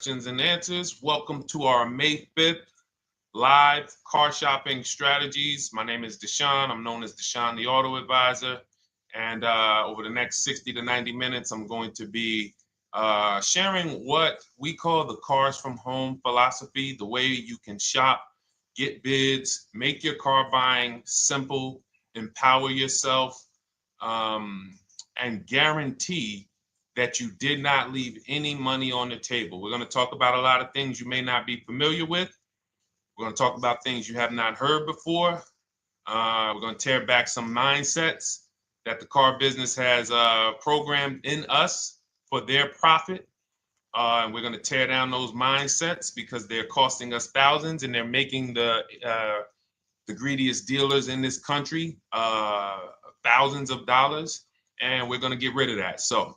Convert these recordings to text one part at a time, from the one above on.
questions and answers. Welcome to our May 5th live car shopping strategies. My name is Deshone. I'm known as Deshone the Auto Advisor. And over the next 60 to 90 minutes, I'm going to be sharing what we call the cars from home philosophy, the way you can shop, get bids, make your car buying simple, empower yourself, um, and guarantee that you did not leave any money on the table. We're going to talk about a lot of things you may not be familiar with. We're going to talk about things you have not heard before. We're going to tear back some mindsets that the car business has programmed in us for their profit. And we're going to tear down those mindsets because they're costing us thousands and they're making the greediest dealers in this country thousands of dollars. And we're going to get rid of that. So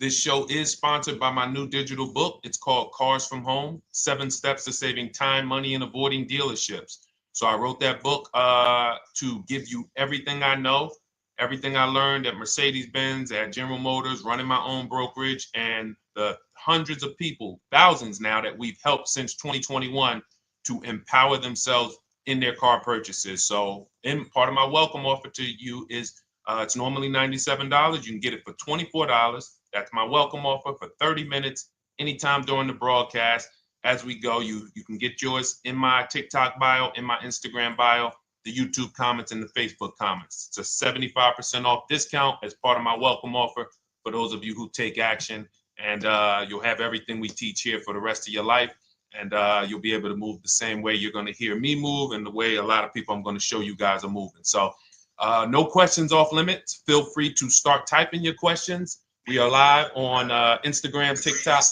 this show is sponsored by my new digital book. It's called Cars from Home, 7 Steps to Saving Time, Money, and Avoiding Dealerships. So I wrote that book to give you everything I know, everything I learned at Mercedes-Benz, at General Motors, running my own brokerage, and the hundreds of people, thousands now, that we've helped since 2021 to empower themselves in their car purchases. So in part of my welcome offer to you is it's normally $97. You can get it for $24. That's my welcome offer for 30 minutes, anytime during the broadcast. As we go, you can get yours in my TikTok bio, in my Instagram bio, the YouTube comments, and the Facebook comments. It's a 75% off discount as part of my welcome offer for those of you who take action. And you'll have everything we teach here for the rest of your life. And you'll be able to move the same way you're going to hear me move and the way a lot of people I'm going to show you guys are moving. So no questions off limits. Feel free to start typing your questions. We are live on Instagram, TikTok.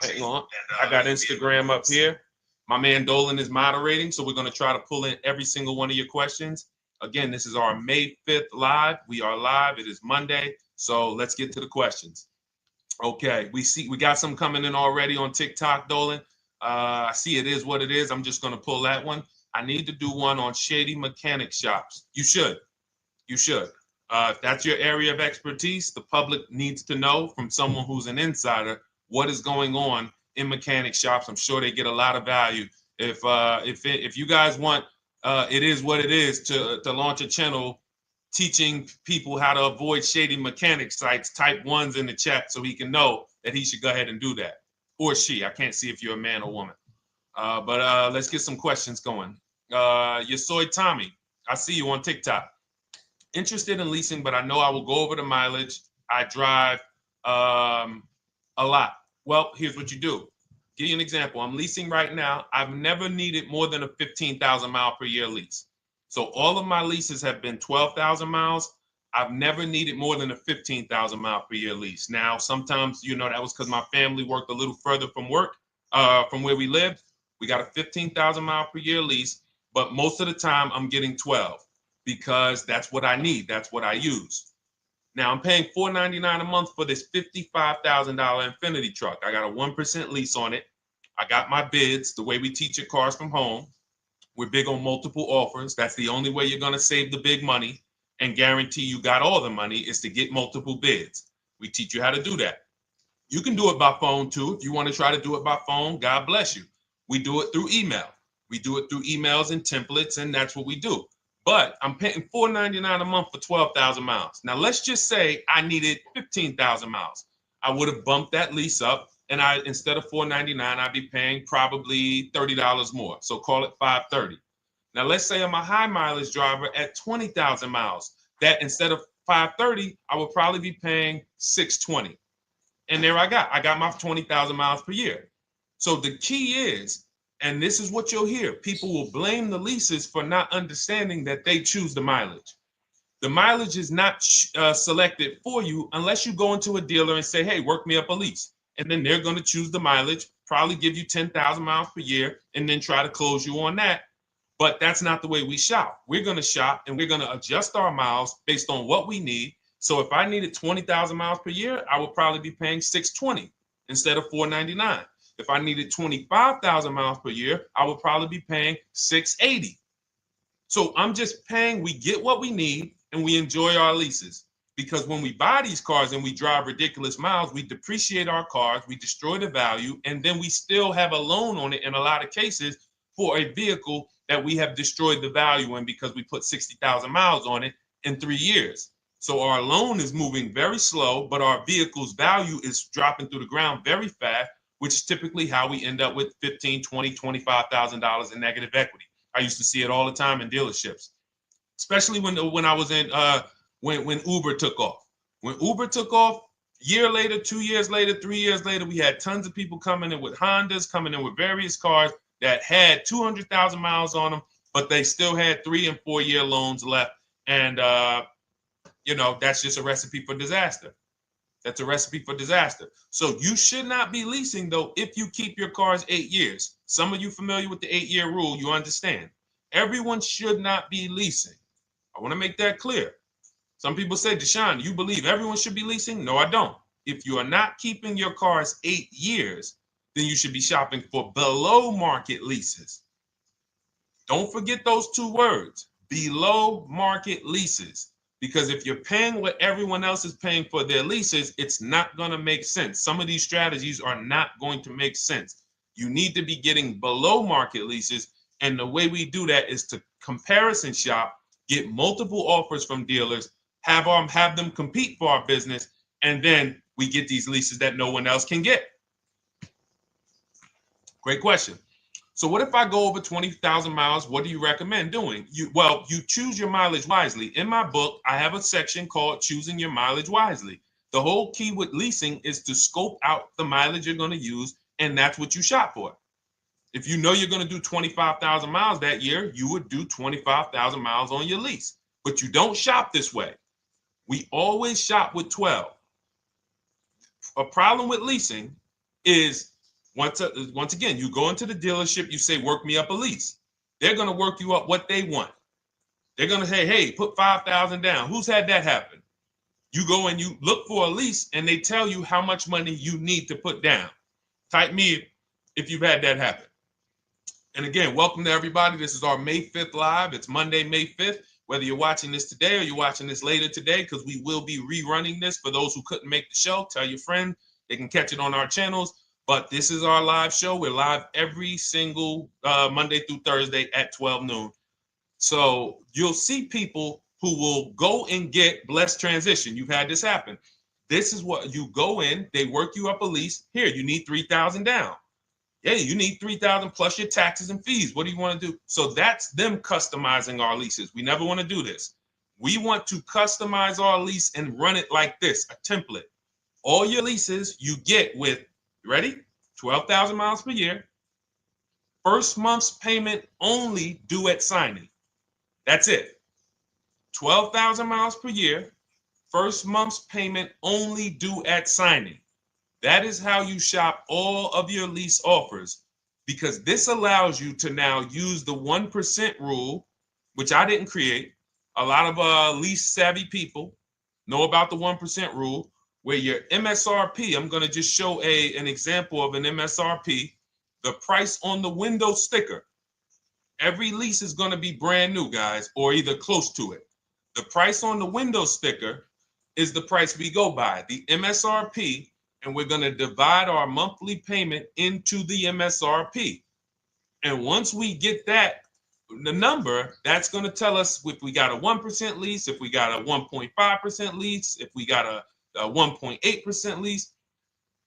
Hang on. I got Instagram up here. My man Dolan is moderating, so we're going to try to pull in every single one of your questions. Again, this is our May 5th live. We are live. It is Monday. So let's get to the questions. Okay, we got some coming in already on TikTok, Dolan. I see it is what it is. I'm just going to pull that one. I need to do one on shady mechanic shops. You should. If that's your area of expertise, the public needs to know from someone who's an insider what is going on in mechanic shops. I'm sure they get a lot of value. If you guys want, it is what it is to launch a channel teaching people how to avoid shady mechanic sites, type ones in the chat so he can know that he should go ahead and do that. Or she. I can't see if you're a man or woman. But let's get some questions going. Yosoy Tommy, I see you on TikTok. Interested in leasing, but I know I will go over the mileage. I drive a lot. Well, here's what you do. Give you an example. I'm leasing right now. I've never needed more than a 15,000 mile per year lease. So all of my leases have been 12,000 miles. I've never needed more than a 15,000 mile per year lease. Now, sometimes, that was because my family worked a little further from where we lived. We got a 15,000 mile per year lease, but most of the time I'm getting 12 because that's what I need. That's what I use. Now I'm paying $499 a month for this $55,000 Infinity truck. I got a 1% lease on it. I got my bids, the way we teach at Cars from Home. We're big on multiple offers. That's the only way you're going to save the big money and guarantee you got all the money is to get multiple bids. We teach you how to do that. You can do it by phone too. If you want to try to do it by phone, God bless you. We do it through email. We do it through emails and templates, and that's what we do. But I'm paying $499 a month for 12,000 miles. Now, let's just say I needed 15,000 miles. I would have bumped that lease up, and instead of $499, I'd be paying probably $30 more. So call it $530. Now, let's say I'm a high mileage driver at 20,000 miles. That instead of $530, I would probably be paying $620. And there I got my 20,000 miles per year. So the key is, and this is what you'll hear, people will blame the leases for not understanding that they choose the mileage. The mileage is not selected for you unless you go into a dealer and say, hey, work me up a lease. And then they're going to choose the mileage, probably give you 10,000 miles per year, and then try to close you on that. But that's not the way we shop. We're going to shop and we're going to adjust our miles based on what we need. So if I needed 20,000 miles per year, I would probably be paying $620 instead of $499. If I needed 25,000 miles per year, I would probably be paying $680. So I'm just paying, we get what we need and we enjoy our leases. because when we buy these cars and we drive ridiculous miles, we depreciate our cars, we destroy the value, and then we still have a loan on it in a lot of cases for a vehicle that we have destroyed the value in because we put 60,000 miles on it in 3 years. So our loan is moving very slow, but our vehicle's value is dropping through the ground very fast, which is typically how we end up with $15,000, $20,000, $25,000 in negative equity. I used to see it all the time in dealerships, especially when I was in when Uber took off. When Uber took off, year later, 2 years later, 3 years later, we had tons of people coming in with Hondas, coming in with various cars that had 200,000 miles on them, but they still had 3 and 4 year loans left. And, that's just a recipe for disaster. That's a recipe for disaster. So you should not be leasing, though, if you keep your cars 8 years. Some of you familiar with the 8-year rule, you understand. Everyone should not be leasing. I want to make that clear. Some people say, Deshone, you believe everyone should be leasing? No, I don't. If you are not keeping your cars 8 years, then you should be shopping for below market leases. Don't forget those 2 words, below market leases. Because if you're paying what everyone else is paying for their leases, it's not going to make sense. Some of these strategies are not going to make sense. You need to be getting below market leases. And the way we do that is to comparison shop, get multiple offers from dealers, have them compete for our business, and then we get these leases that no one else can get. Great question. So what if I go over 20,000 miles? What do you recommend doing? You choose your mileage wisely. In my book, I have a section called Choosing Your Mileage Wisely. The whole key with leasing is to scope out the mileage you're going to use, and that's what you shop for. If you know you're going to do 25,000 miles that year, you would do 25,000 miles on your lease. But you don't shop this way. We always shop with 12. A problem with leasing is once again, you go into the dealership, you say, work me up a lease. They're going to work you up what they want. They're going to say, hey, put 5,000 down. Who's had that happen? You go and you look for a lease and they tell you how much money you need to put down. Type me if you've had that happen. And again, welcome to everybody. This is our May 5th live. It's Monday, May 5th. Whether you're watching this today or you're watching this later today, because we will be rerunning this for those who couldn't make the show. Tell your friend they can catch it on our channels. But this is our live show. We're live every single Monday through Thursday at 12 noon. So you'll see people who will go and get Blessed Transition. You've had this happen. This is what you go in. They work you up a lease. Here, you need 3,000 down. Hey, you need 3,000 plus your taxes and fees. What do you want to do? So that's them customizing our leases. We never want to do this. We want to customize our lease and run it like this, a template. All your leases you get with, ready? 12,000 miles per year. First month's payment only due at signing. That's it. 12,000 miles per year. First month's payment only due at signing. That is how you shop all of your lease offers, because this allows you to now use the 1% rule, which I didn't create. A lot of lease savvy people know about the 1% rule, where your MSRP, I'm going to just show an example of an MSRP, the price on the window sticker. Every lease is going to be brand new, guys, or either close to it. The price on the window sticker is the price we go by, the MSRP, and we're going to divide our monthly payment into the MSRP. And once we get that, the number, that's going to tell us if we got a 1% lease, if we got a 1.5% lease, if we got a 1.8% lease.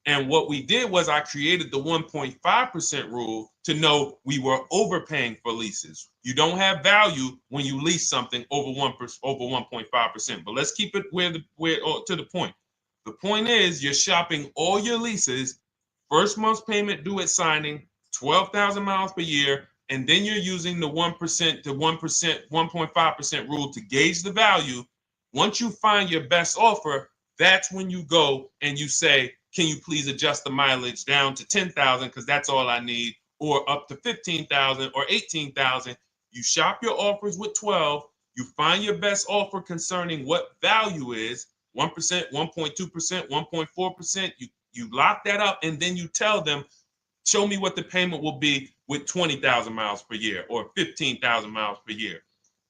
And what we did was I created the 1.5% rule to know we were overpaying for leases. You don't have value when you lease something over 1.5%. But let's keep it to the point. The point is you're shopping all your leases, first month's payment due at signing, 12,000 miles per year, and then you're using the 1% to 1.5% rule to gauge the value. Once you find your best offer, that's when you go and you say, can you please adjust the mileage down to 10,000 because that's all I need, or up to 15,000 or 18,000. You shop your offers with 12. You find your best offer concerning what value is, 1%, 1.2%, 1.4%. You lock that up, and then you tell them, show me what the payment will be with 20,000 miles per year or 15,000 miles per year.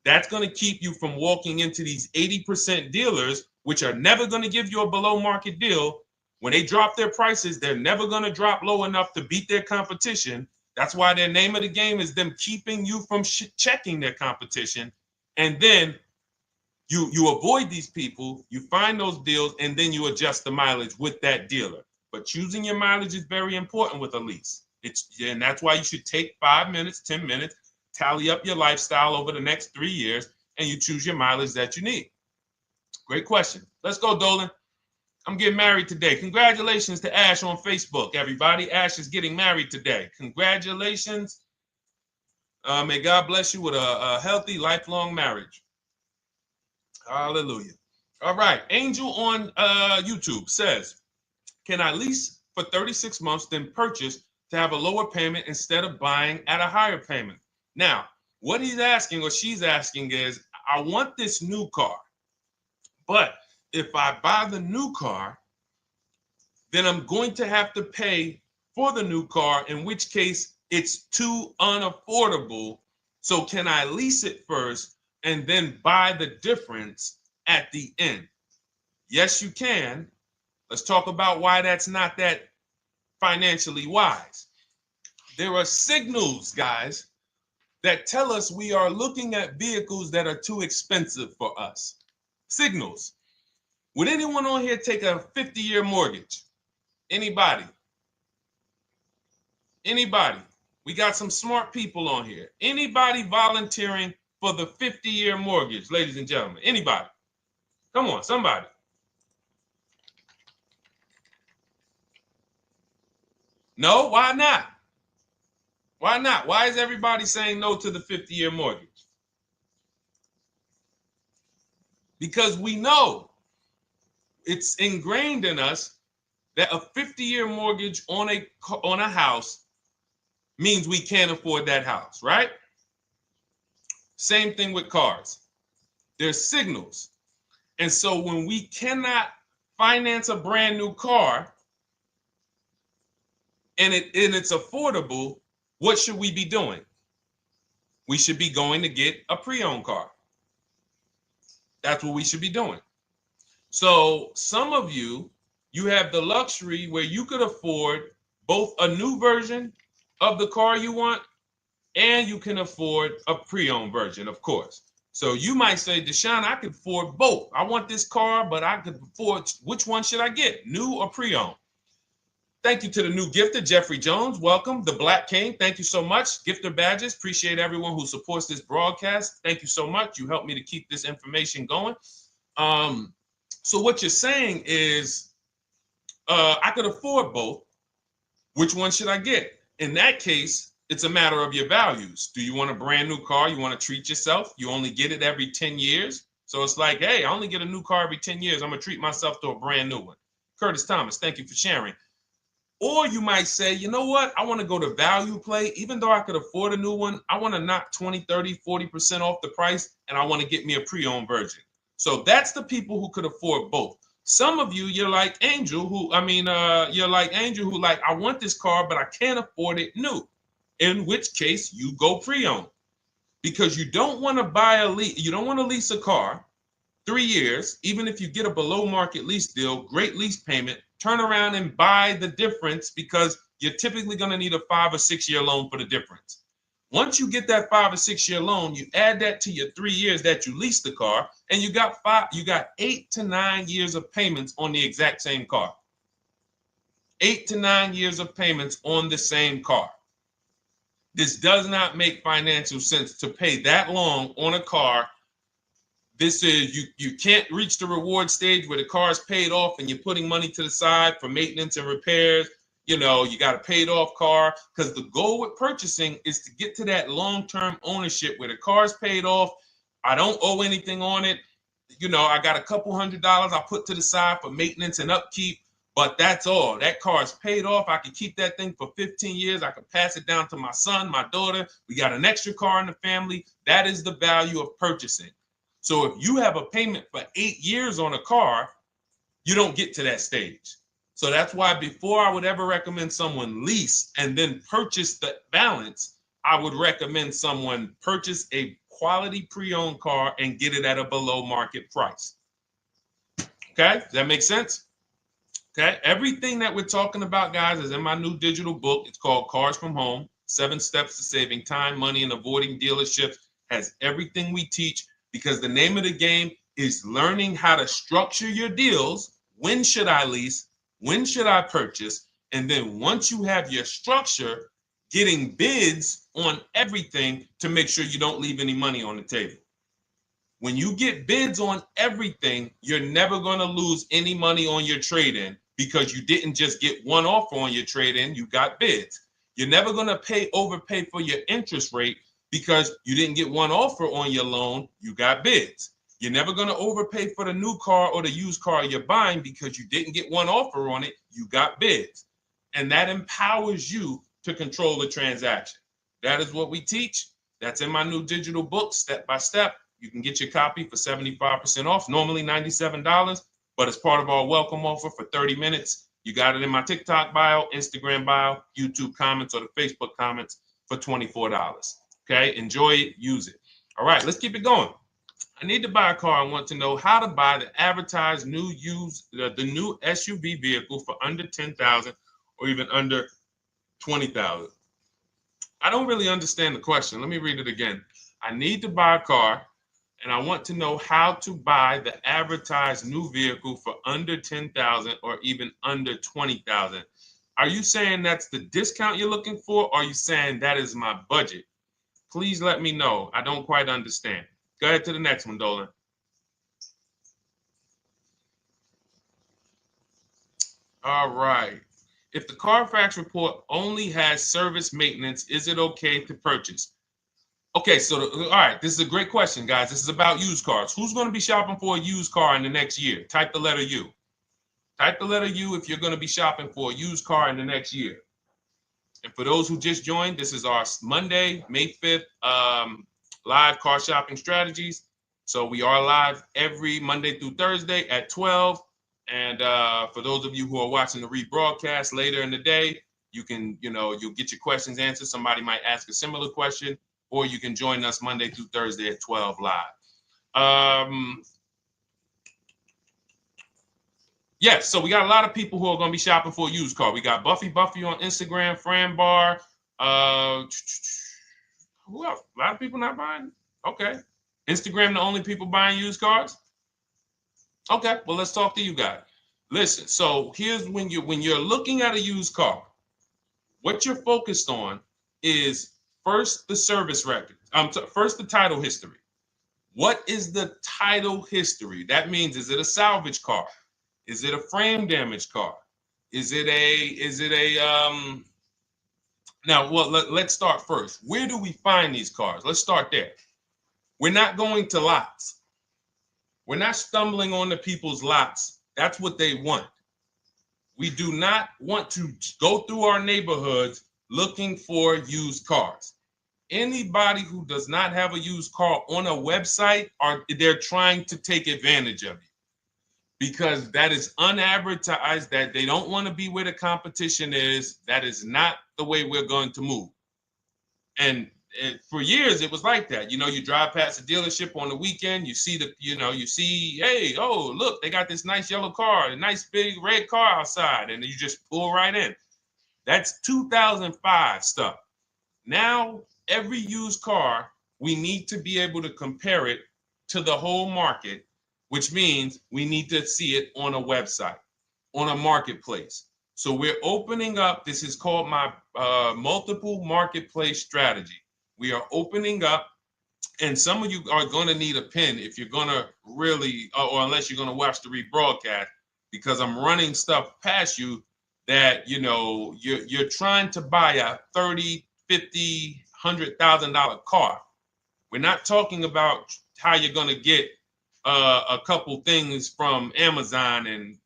That's going to keep you from walking into these 80% dealers which are never going to give you a below market deal. When they drop their prices, they're never going to drop low enough to beat their competition. That's why their name of the game is them keeping you from checking their competition. And then you avoid these people, you find those deals, and then you adjust the mileage with that dealer. But choosing your mileage is very important with a lease. And that's why you should take 5 minutes, 10 minutes, tally up your lifestyle over the next 3 years, and you choose your mileage that you need. Great question. Let's go, Dolan. I'm getting married today. Congratulations to Ash on Facebook, everybody. Ash is getting married today. Congratulations. May God bless you with a healthy, lifelong marriage. Hallelujah. All right. Angel on YouTube says, can I lease for 36 months, then purchase to have a lower payment instead of buying at a higher payment? Now, what he's asking or she's asking is, I want this new car, but if I buy the new car, then I'm going to have to pay for the new car, in which case it's too unaffordable. So can I lease it first and then buy the difference at the end? Yes, you can. Let's talk about why that's not that financially wise. There are signals, guys, that tell us we are looking at vehicles that are too expensive for us. Signals. Would anyone on here take a 50-year mortgage? Anybody? Anybody? We got some smart people on here. Anybody volunteering for the 50-year mortgage, ladies and gentlemen? Anybody? Come on, somebody. No, why not? Why not? Why is everybody saying no to the 50-year mortgage? Because we know it's ingrained in us that a 50-year mortgage on a house means we can't afford that house, right? Same thing with cars. There's signals. And so when we cannot finance a brand new car and it's affordable, what should we be doing? We should be going to get a pre-owned car. That's what we should be doing. So some of you have the luxury where you could afford both a new version of the car you want, and you can afford a pre-owned version, of course. So you might say, Deshone, I could afford both. I want this car, but I could afford, which one should I get, new or pre-owned? Thank you to the new gifter, Jeffrey Jones. Welcome, the Black King. Thank you so much. Gifter badges. Appreciate everyone who supports this broadcast. Thank you so much. You helped me to keep this information going. So what you're saying is, I could afford both. Which one should I get? In that case, it's a matter of your values. Do you want a brand new car? You want to treat yourself? You only get it every 10 years. So it's like, hey, I only get a new car every 10 years. I'm going to treat myself to a brand new one. Curtis Thomas, thank you for sharing. Or you might say, you know what? I want to go to value play. Even though I could afford a new one, I want to knock 20, 30, 40% off the price, and I want to get me a pre-owned version. So that's the people who could afford both. Some of you, you're like Angel, who like, I want this car, but I can't afford it new. In which case you go pre-owned, because you don't want to buy you don't want to lease a car 3 years, even if you get a below market lease deal, great lease payment, turn around and buy the difference, because you're typically going to need a 5 or 6 year loan for the difference. Once you get that 5 or 6 year loan, you add that to your 3 years that you leased the car, and you got 8 to 9 years of payments on the exact same car. 8 to 9 years of payments on the same car. This does not make financial sense to pay that long on a car. This is, you can't reach the reward stage where the car is paid off and you're putting money to the side for maintenance and repairs. You know, you got a paid off car, because the goal with purchasing is to get to that long-term ownership where the car is paid off. I don't owe anything on it. You know, I got a couple $100 I put to the side for maintenance and upkeep, but that's all. That car is paid off. I can keep that thing for 15 years. I can pass it down to my son, my daughter. We got an extra car in the family. That is the value of purchasing. So if you have a payment for 8 years on a car, you don't get to that stage. So that's why before I would ever recommend someone lease and then purchase the balance, I would recommend someone purchase a quality pre-owned car and get it at a below market price. Okay, does that make sense? Okay, everything that we're talking about, guys, is in my new digital book. It's called Cars from Home, 7 Steps to Saving Time, Money, and Avoiding Dealerships. Has everything we teach, because the name of the game is learning how to structure your deals. When should I lease? When should I purchase? And then once you have your structure, getting bids on everything to make sure you don't leave any money on the table. When you get bids on everything, you're never going to lose any money on your trade-in, because you didn't just get one offer on your trade-in, you got bids. You're never going to overpay for your interest rate, because you didn't get one offer on your loan, you got bids. You're never going to overpay for the new car or the used car you're buying, because you didn't get one offer on it, you got bids. And that empowers you to control the transaction. That is what we teach. That's in my new digital book, step by step. You can get your copy for 75% off, normally $97, but it's part of our welcome offer for 30 minutes. You got it in my TikTok bio, Instagram bio, YouTube comments, or the Facebook comments for $24. Okay, enjoy it, use it. All right, let's keep it going. I need to buy a car. I want to know how to buy the advertised the new SUV vehicle for under $10,000 or even under $20,000. I don't really understand the question. Let me read it again. I need to buy a car, and I want to know how to buy the advertised new vehicle for under $10,000 or even under $20,000. Are you saying that's the discount you're looking for, or are you saying that is my budget? Please let me know. I don't quite understand. Go ahead to the next one, Dolan. All right. If the Carfax report only has service maintenance, is it okay to purchase? Okay, so all right, this is a great question, guys. This is about used cars. Who's going to be shopping for a used car in the next year? Type the letter U. Type the letter U if you're going to be shopping for a used car in the next year. And for those who just joined, this is our Monday, May 5th, live car shopping strategies. So we are live every Monday through Thursday at 12. And for those of you who are watching the rebroadcast later in the day, you can, you'll get your questions answered. Somebody might ask a similar question, or you can join us Monday through Thursday at 12 live. Yes, so we got a lot of people who are going to be shopping for a used car. We got Buffy on Instagram, Fran Bar. Who else? A lot of people not buying? Okay. Instagram, the only people buying used cars? Okay, well, let's talk to you guys. Listen, so here's when you're looking at a used car, what you're focused on is first the service record. First the title history. What is the title history? That means, is it a salvage car? Is it a frame damage car? Is it a now, well, let's start first. Where do we find these cars? Let's start there. We're not going to lots. We're not stumbling onto people's lots. That's what they want. We do not want to go through our neighborhoods looking for used cars. Anybody who does not have a used car on a website, they're trying to take advantage of you, because that is unadvertised, that they don't want to be where the competition is. That is not the way we're going to move. And for years, it was like that. You drive past a dealership on the weekend, you see hey, oh, look, they got this nice yellow car, a nice big red car outside, and you just pull right in. That's 2005 stuff. Now, every used car, we need to be able to compare it to the whole market, which means we need to see it on a website, on a marketplace. So we're opening up, this is called my multiple marketplace strategy. We are opening up, and some of you are going to need a pen if you're going to really, or unless you're going to watch the rebroadcast, because I'm running stuff past you that, you're trying to buy a $30,000, $50,000, $100,000 car. We're not talking about how you're going to get a couple things from Amazon and,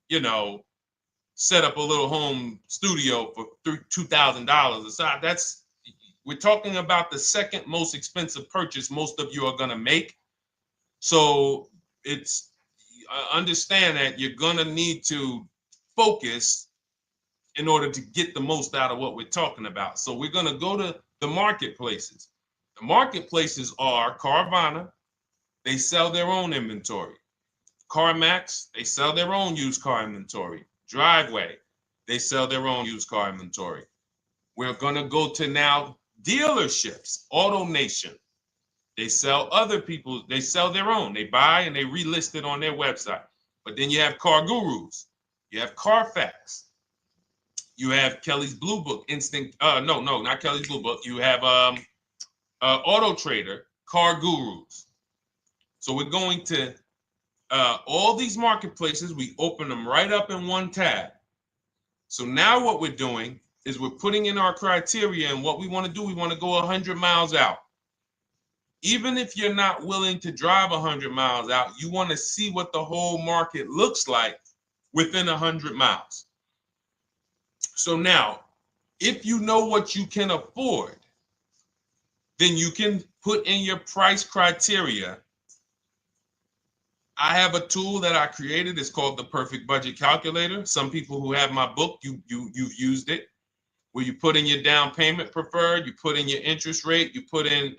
set up a little home studio for $2,000 aside. We're talking about the second most expensive purchase most of you are going to make. So understand that you're going to need to focus in order to get the most out of what we're talking about. So we're going to go to the marketplaces. The marketplaces are Carvana. They sell their own inventory. CarMax, they sell their own used car inventory. Driveway, they sell their own used car inventory. We're going to go to now dealerships. AutoNation, they sell other people's, they sell their own. They buy and they relist it on their website. But then you have Car Gurus, you have Carfax, you have Kelly's Blue Book, no, not Kelly's Blue Book. You have Auto Trader, Car Gurus. So we're going to all these marketplaces, we open them right up in one tab. So now what we're doing is we're putting in our criteria, and what we want to do, we want to go 100 miles out. Even if you're not willing to drive 100 miles out, you want to see what the whole market looks like within 100 miles. So now, if you know what you can afford, then you can put in your price criteria. I have a tool that I created. It's called the Perfect Budget Calculator. Some people who have my book, you've used it, where you put in your down payment preferred, you put in your interest rate, you put in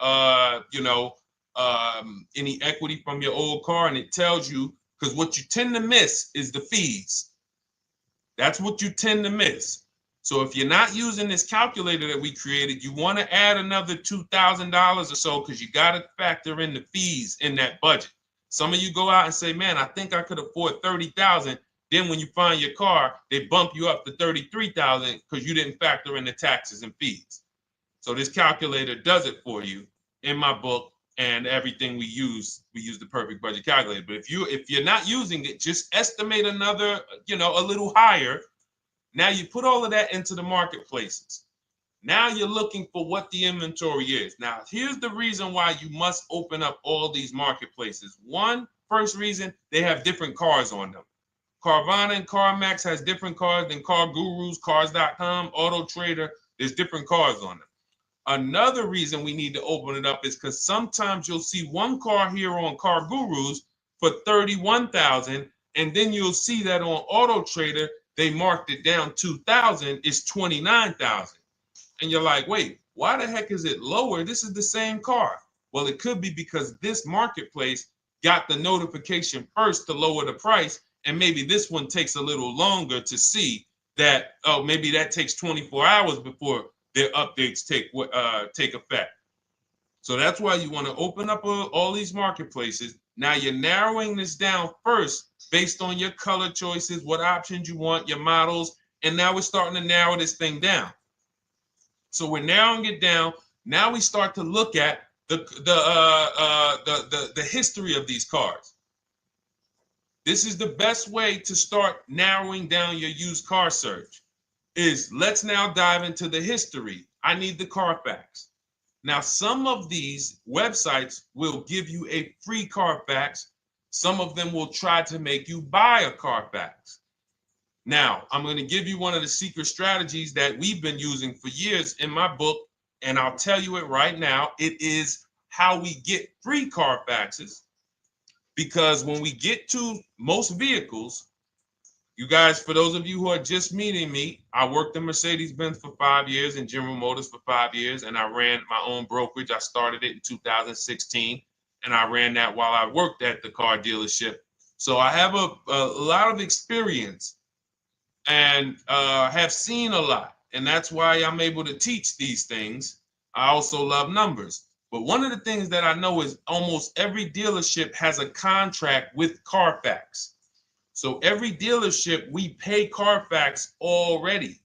any equity from your old car, and it tells you, because what you tend to miss is the fees. That's what you tend to miss. So if you're not using this calculator that we created, you want to add another $2,000 or so, because you got to factor in the fees in that budget. Some of you go out and say, man, I think I could afford $30,000. Then when you find your car, they bump you up to $33,000 because you didn't factor in the taxes and fees. So this calculator does it for you in my book, and everything we use the Perfect Budget Calculator. But if you're not using it, just estimate another, a little higher. Now you put all of that into the marketplaces. Now you're looking for what the inventory is. Now, here's the reason why you must open up all these marketplaces. First reason, they have different cars on them. Carvana and CarMax has different cars than Car Gurus, Cars.com, Auto Trader. There's different cars on them. Another reason we need to open it up is because sometimes you'll see one car here on Car Gurus for $31,000, and then you'll see that on Auto Trader, they marked it down $2,000, it's $29,000. And you're like, wait, why the heck is it lower? This is the same car. Well, it could be because this marketplace got the notification first to lower the price, and maybe this one takes a little longer to see that, oh, maybe that takes 24 hours before their updates take effect. So that's why you want to open up all these marketplaces. Now you're narrowing this down first based on your color choices, what options you want, your models, and now we're starting to narrow this thing down. So we're narrowing it down. Now we start to look at the history of these cars. This is the best way to start narrowing down your used car search. Let's now dive into the history. I need the Carfax. Now, some of these websites will give you a free Carfax. Some of them will try to make you buy a Carfax. Now, I'm going to give you one of the secret strategies that we've been using for years in my book, and I'll tell you it right now. It is how we get free Carfaxes, because when we get to most vehicles, you guys, for those of you who are just meeting me, I worked in Mercedes-Benz for 5 years and General Motors for 5 years, and I ran my own brokerage. I started it in 2016, and I ran that while I worked at the car dealership. So I have a lot of experience and have seen a lot, and that's why I'm able to teach these things. I also love numbers. But one of the things that I know is almost every dealership has a contract with Carfax. So every dealership, we pay Carfax already.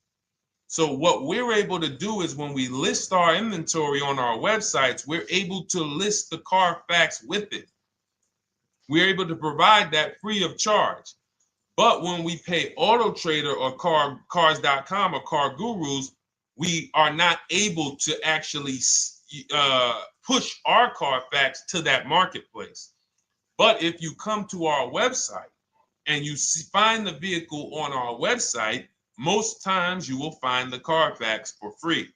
So what we're able to do is when we list our inventory on our websites, we're able to list the Carfax with it. We're able to provide that free of charge. But when we pay Auto Trader or Cars.com or Car Gurus, we are not able to actually push our Carfax to that marketplace. But if you come to our website and you find the vehicle on our website, most times you will find the Carfax for free.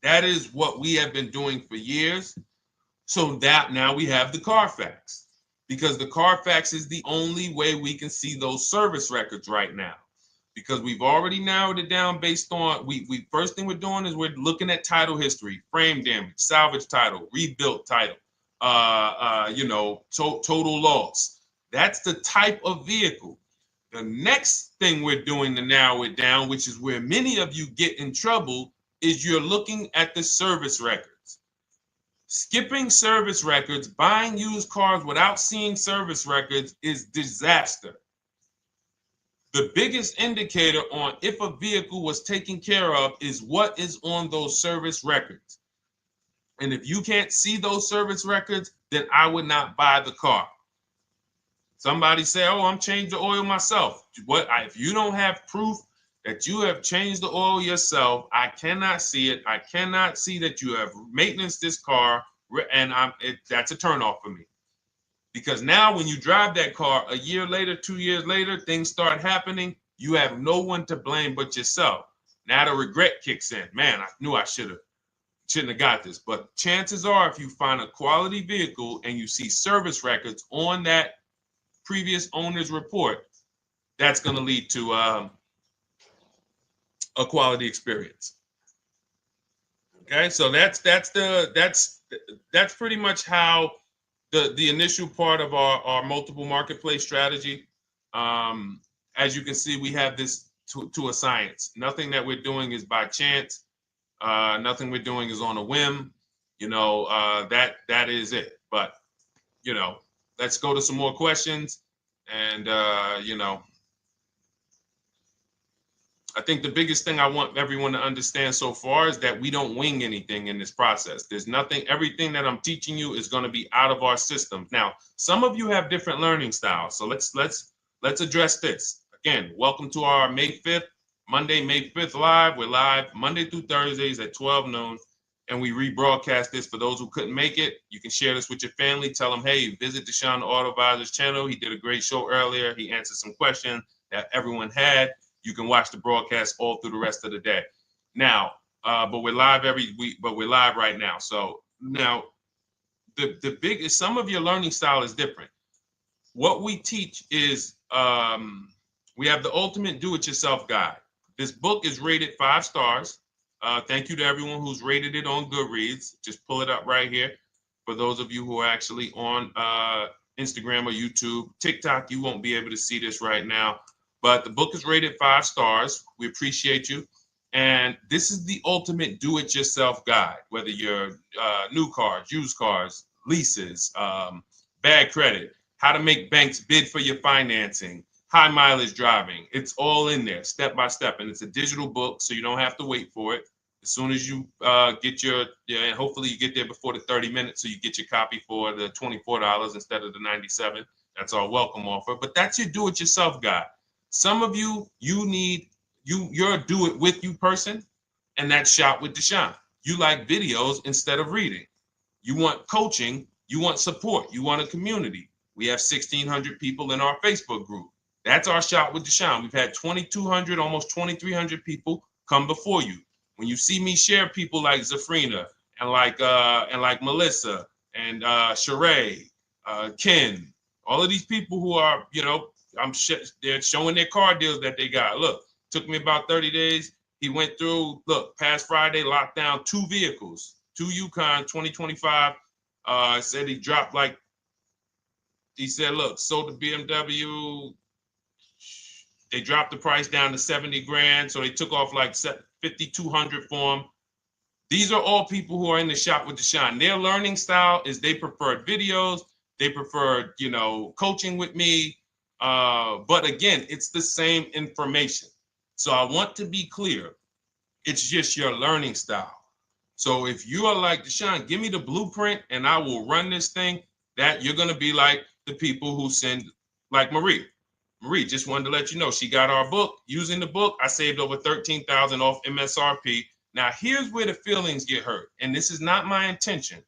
That is what we have been doing for years. So that now we have the Carfax, because the Carfax is the only way we can see those service records right now, because we've already narrowed it down based on, first thing we're doing is we're looking at title history, frame damage, salvage title, rebuilt title, total loss. That's the type of vehicle. The next thing we're doing to narrow it down, which is where many of you get in trouble, is you're looking at the service records. Skipping service records, buying used cars without seeing service records is disaster. The biggest indicator on if a vehicle was taken care of is what is on those service records. And if you can't see those service records, then I would not buy the car. Somebody say, oh, I'm changing the oil myself. If you don't have proof that you have changed the oil yourself, I cannot see it. I cannot see that you have maintenance this car, and that's a turnoff for me. Because now when you drive that car a year later, 2 years later, things start happening. You have no one to blame but yourself. Now the regret kicks in. Man, I knew I shouldn't have got this. But chances are, if you find a quality vehicle and you see service records on that previous owner's report, that's going to lead to a quality experience. Okay, so that's pretty much how the initial part of our multiple marketplace strategy. As you can see, we have this to a science. Nothing that we're doing is by chance. Nothing we're doing is on a whim. That is it. But let's go to some more questions. And I think the biggest thing I want everyone to understand so far is that we don't wing anything in this process. There's nothing, everything that I'm teaching you is going to be out of our system. Now, some of you have different learning styles. So let's address this. Again, welcome to our May 5th, Monday, May 5th live. We're live Monday through Thursdays at 12 noon. And we rebroadcast this for those who couldn't make it. You can share this with your family. Tell them, hey, visit Deshone the Auto Advisor's channel. He did a great show earlier. He answered some questions that everyone had. You can watch the broadcast all through the rest of the day. Now, but we're live every week, but we're live right now. So now the biggest, some of your learning style is different. What we teach is we have the ultimate do-it-yourself guide. This book is rated 5 stars. Thank you to everyone who's rated it on Goodreads. Just pull it up right here. For those of you who are actually on Instagram or YouTube, TikTok, you won't be able to see this right now. But the book is rated 5 stars. We appreciate you. And this is the ultimate do-it-yourself guide, whether you're new cars, used cars, leases, bad credit, how to make banks bid for your financing, high mileage driving. It's all in there, step by step. And it's a digital book, so you don't have to wait for it. As soon as you get and hopefully you get there before the 30 minutes, so you get your copy for the $24 instead of the $97. That's our welcome offer. But that's your do-it-yourself guide. Some of you, you're a do-it-with-you person, and that's Shop with Deshone. You like videos instead of reading. You want coaching. You want support. You want a community. We have 1,600 people in our Facebook group. That's our Shop with Deshone. We've had 2,200, almost 2,300 people come before you. When you see me share people like Zafrina and like Melissa and Sheree, Ken, all of these people who are, they're showing their car deals that they got. Look, took me about 30 days. He went through, past Friday, locked down 2 vehicles, 2 Yukon 2025. Said he dropped sold the BMW. They dropped the price down to 70 grand. So they took off like 5,200 for him. These are all people who are in the Shop with Deshone. Their learning style is they prefer videos. They prefer, coaching with me. But again, it's the same information. So I want to be clear. It's just your learning style. So if you are like Deshone, give me the blueprint and I will run this thing. That you're going to be like the people who send, like Marie. Marie just wanted to let you know she got our book. Using the book, I saved over $13,000 off MSRP. Now here's where the feelings get hurt. And this is not my intention.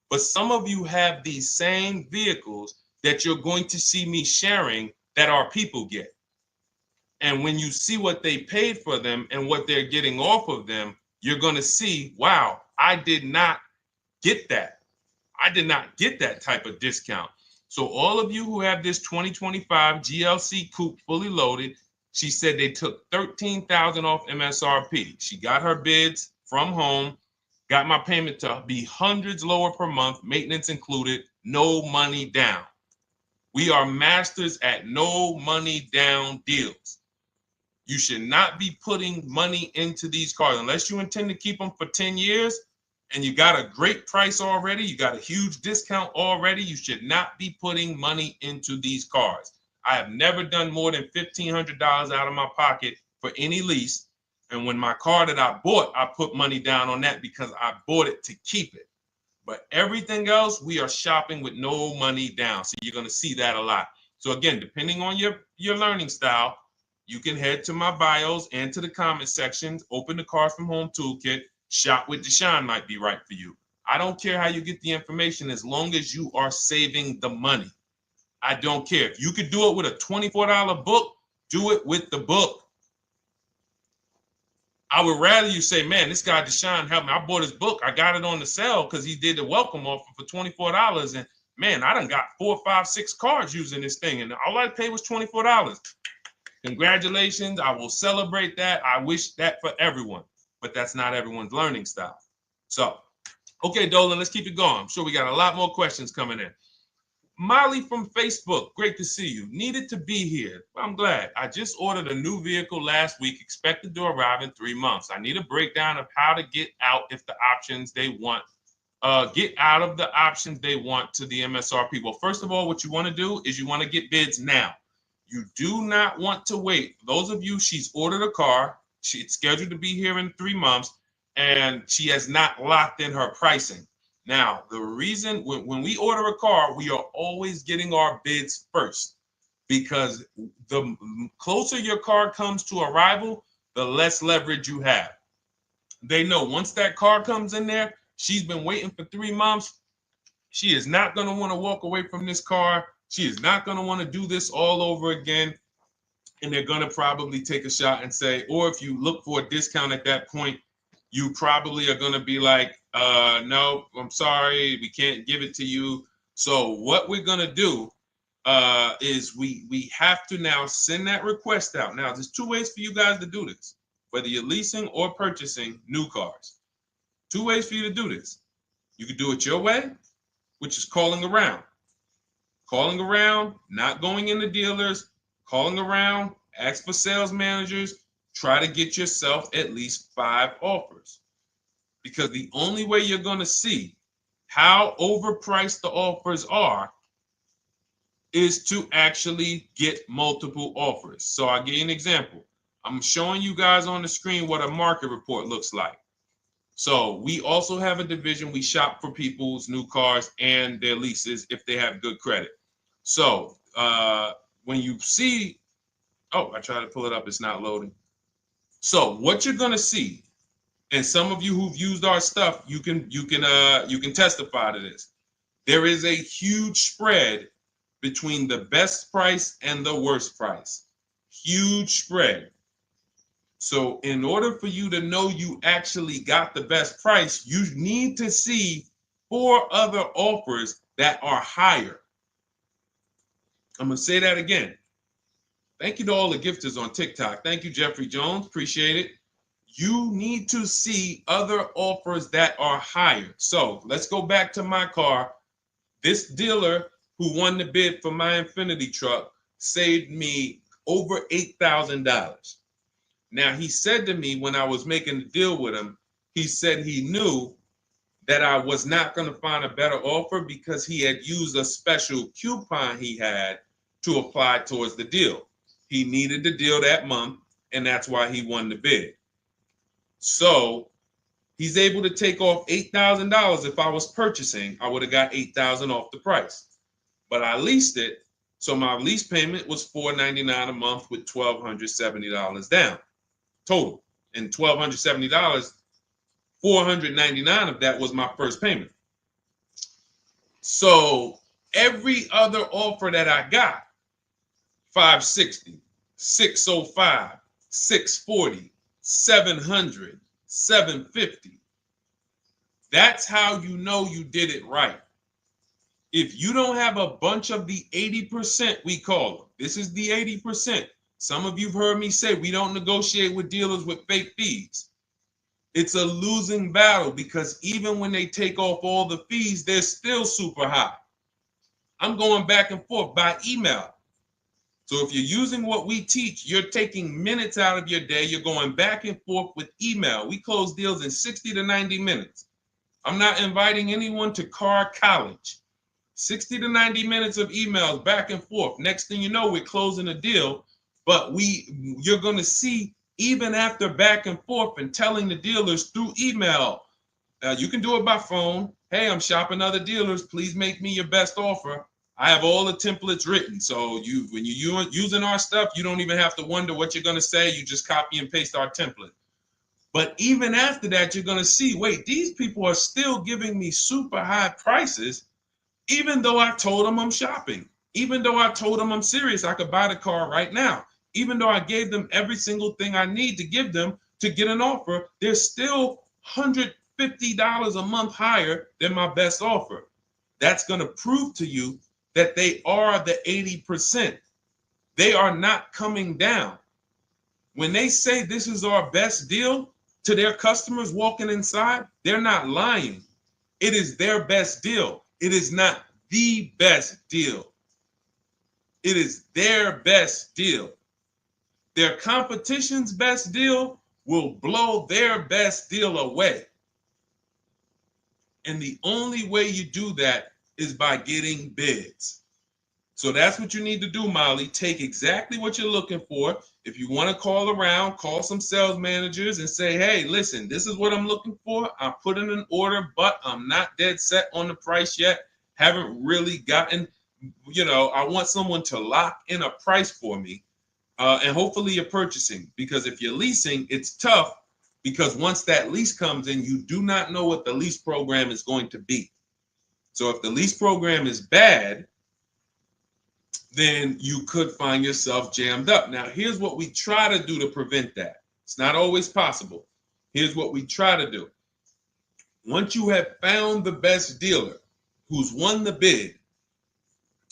But some of you have these same vehicles that you're going to see me sharing that our people get. And when you see what they paid for them and what they're getting off of them, you're going to see, wow, I did not get that. I did not get that type of discount. So all of you who have this 2025 GLC coupe fully loaded, she said they took $13,000 off MSRP. She got her bids from home, got my payment to be hundreds lower per month, maintenance included, no money down. We are masters at no money down deals. You should not be putting money into these cars unless you intend to keep them for 10 years and you got a great price already. You got a huge discount already. You should not be putting money into these cars. I have never done more than $1,500 out of my pocket for any lease. And when my car that I bought, I put money down on that because I bought it to keep it. But everything else, we are shopping with no money down. So you're going to see that a lot. So again, depending on your learning style, you can head to my bios and to the comment sections, open the Cars from Home Toolkit, Shop with Deshone might be right for you. I don't care how you get the information as long as you are saving the money. I don't care. If you could do it with a $24 book, do it with the book. I would rather you say, man, this guy Deshone helped me. I bought his book. I got it on the sale because he did the welcome offer for $24. And man, I done got 4, 5, 6 cars using this thing. And all I paid was $24. Congratulations. I will celebrate that. I wish that for everyone, but that's not everyone's learning style. So, okay, Dolan, let's keep it going. I'm sure we got a lot more questions coming in. Molly from Facebook, great to see you. Needed to be here. Well, I'm glad. I just ordered a new vehicle last week, expected to arrive in 3 months. I need a breakdown of how to get out if the options they want, get out of the options they want to the MSRP. Well, first of all, what you want to do is you want to get bids now. You do not want to wait. Those of you, she's ordered a car. She's scheduled to be here in 3 months, and she has not locked in her pricing. Now, the reason when we order a car, we are always getting our bids first because the closer your car comes to arrival, the less leverage you have. They know once that car comes in there, she's been waiting for 3 months. She is not going to want to walk away from this car. She is not going to want to do this all over again. And they're going to probably take a shot and say, or if you look for a discount at that point, you probably are going to be like, no, I'm sorry, we can't give it to you. So what we're going to do is we have to now send that request out. Now, there's 2 ways for you guys to do this, whether you're leasing or purchasing new cars. 2 ways for you to do this. You could do it your way, which is calling around. Calling around, not going into dealers, calling around, ask for sales managers, try to get yourself at least 5 offers. Because the only way you're going to see how overpriced the offers are is to actually get multiple offers. So I'll give you an example. I'm showing you guys on the screen what a market report looks like. So we also have a division. We shop for people's new cars and their leases if they have good credit. So when you see, oh, I tried to pull it up. It's not loading. So what you're going to see, and some of you who've used our stuff, you can testify to this. There is a huge spread between the best price and the worst price. Huge spread. So in order for you to know you actually got the best price, you need to see 4 other offers that are higher. I'm going to say that again. Thank you to all the gifters on TikTok. Thank you, Jeffrey Jones. Appreciate it. You need to see other offers that are higher. So let's go back to my car. This dealer who won the bid for my Infinity truck saved me over $8,000. Now, he said to me when I was making the deal with him, he said he knew that I was not going to find a better offer because he had used a special coupon he had to apply towards the deal. He needed the deal that month, and that's why he won the bid. So he's able to take off $8,000. If I was purchasing, I would have got $8,000 off the price. But I leased it, so my lease payment was $499 a month with $1,270 down total. And $1,270, $499 of that was my first payment. So every other offer that I got, $560, $605, $640, $700, $750. That's how you know you did it right. If you don't have a bunch of the 80%, we call them. This is the 80%. Some of you've heard me say we don't negotiate with dealers with fake fees. It's a losing battle because even when they take off all the fees, they're still super high. I'm going back and forth by email. So if you're using what we teach, you're taking minutes out of your day. You're going back and forth with email. We close deals in 60 to 90 minutes. I'm not inviting anyone to car college. 60 to 90 minutes of emails back and forth. Next thing you know, we're closing a deal. But you're going to see, even after back and forth and telling the dealers through email, you can do it by phone. Hey, I'm shopping other dealers. Please make me your best offer. I have all the templates written. So when you're using our stuff, you don't even have to wonder what you're going to say. You just copy and paste our template. But even after that, you're going to see, wait, these people are still giving me super high prices, even though I told them I'm shopping, even though I told them I'm serious, I could buy the car right now, even though I gave them every single thing I need to give them to get an offer, they're still $150 a month higher than my best offer. That's going to prove to you that they are the 80%. They are not coming down. When they say this is our best deal to their customers walking inside, they're not lying. It is their best deal. It is not the best deal. It is their best deal. Their competition's best deal will blow their best deal away. And the only way you do that is by getting bids. So that's what you need to do, Molly. Take exactly what you're looking for. If you want to call around, call some sales managers and say, hey, listen, this is what I'm looking for. I put in an order, but I'm not dead set on the price yet. Haven't really gotten, I want someone to lock in a price for me. And hopefully you're purchasing, because if you're leasing, it's tough, because once that lease comes in, you do not know what the lease program is going to be. So if the lease program is bad, then you could find yourself jammed up. Now, here's what we try to do to prevent that. It's not always possible. Here's what we try to do. Once you have found the best dealer who's won the bid,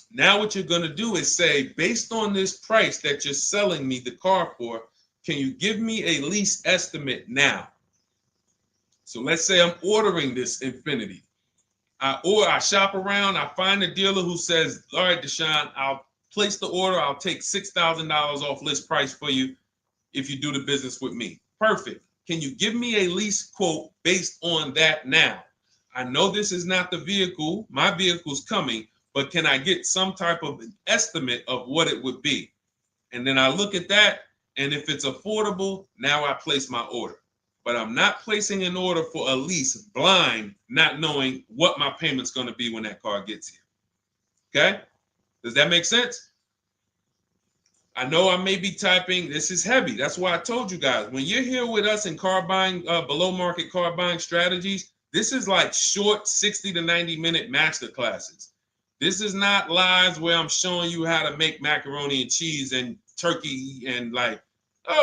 now what you're going to do is say, based on this price that you're selling me the car for, can you give me a lease estimate now? So let's say I'm ordering this Infiniti. I shop around, I find a dealer who says, all right, Deshone, I'll place the order. I'll take $6,000 off list price for you if you do the business with me. Perfect. Can you give me a lease quote based on that now? I know this is not the vehicle. My vehicle's coming, but can I get some type of an estimate of what it would be? And then I look at that, and if it's affordable, now I place my order. But I'm not placing an order for a lease blind, not knowing what my payment's going to be when that car gets here. Okay? Does that make sense? I know I may be typing. This is heavy. That's why I told you guys, when you're here with us in car buying, below market car buying strategies, this is like short 60 to 90 minute master classes. This is not lives where I'm showing you how to make macaroni and cheese and turkey and like,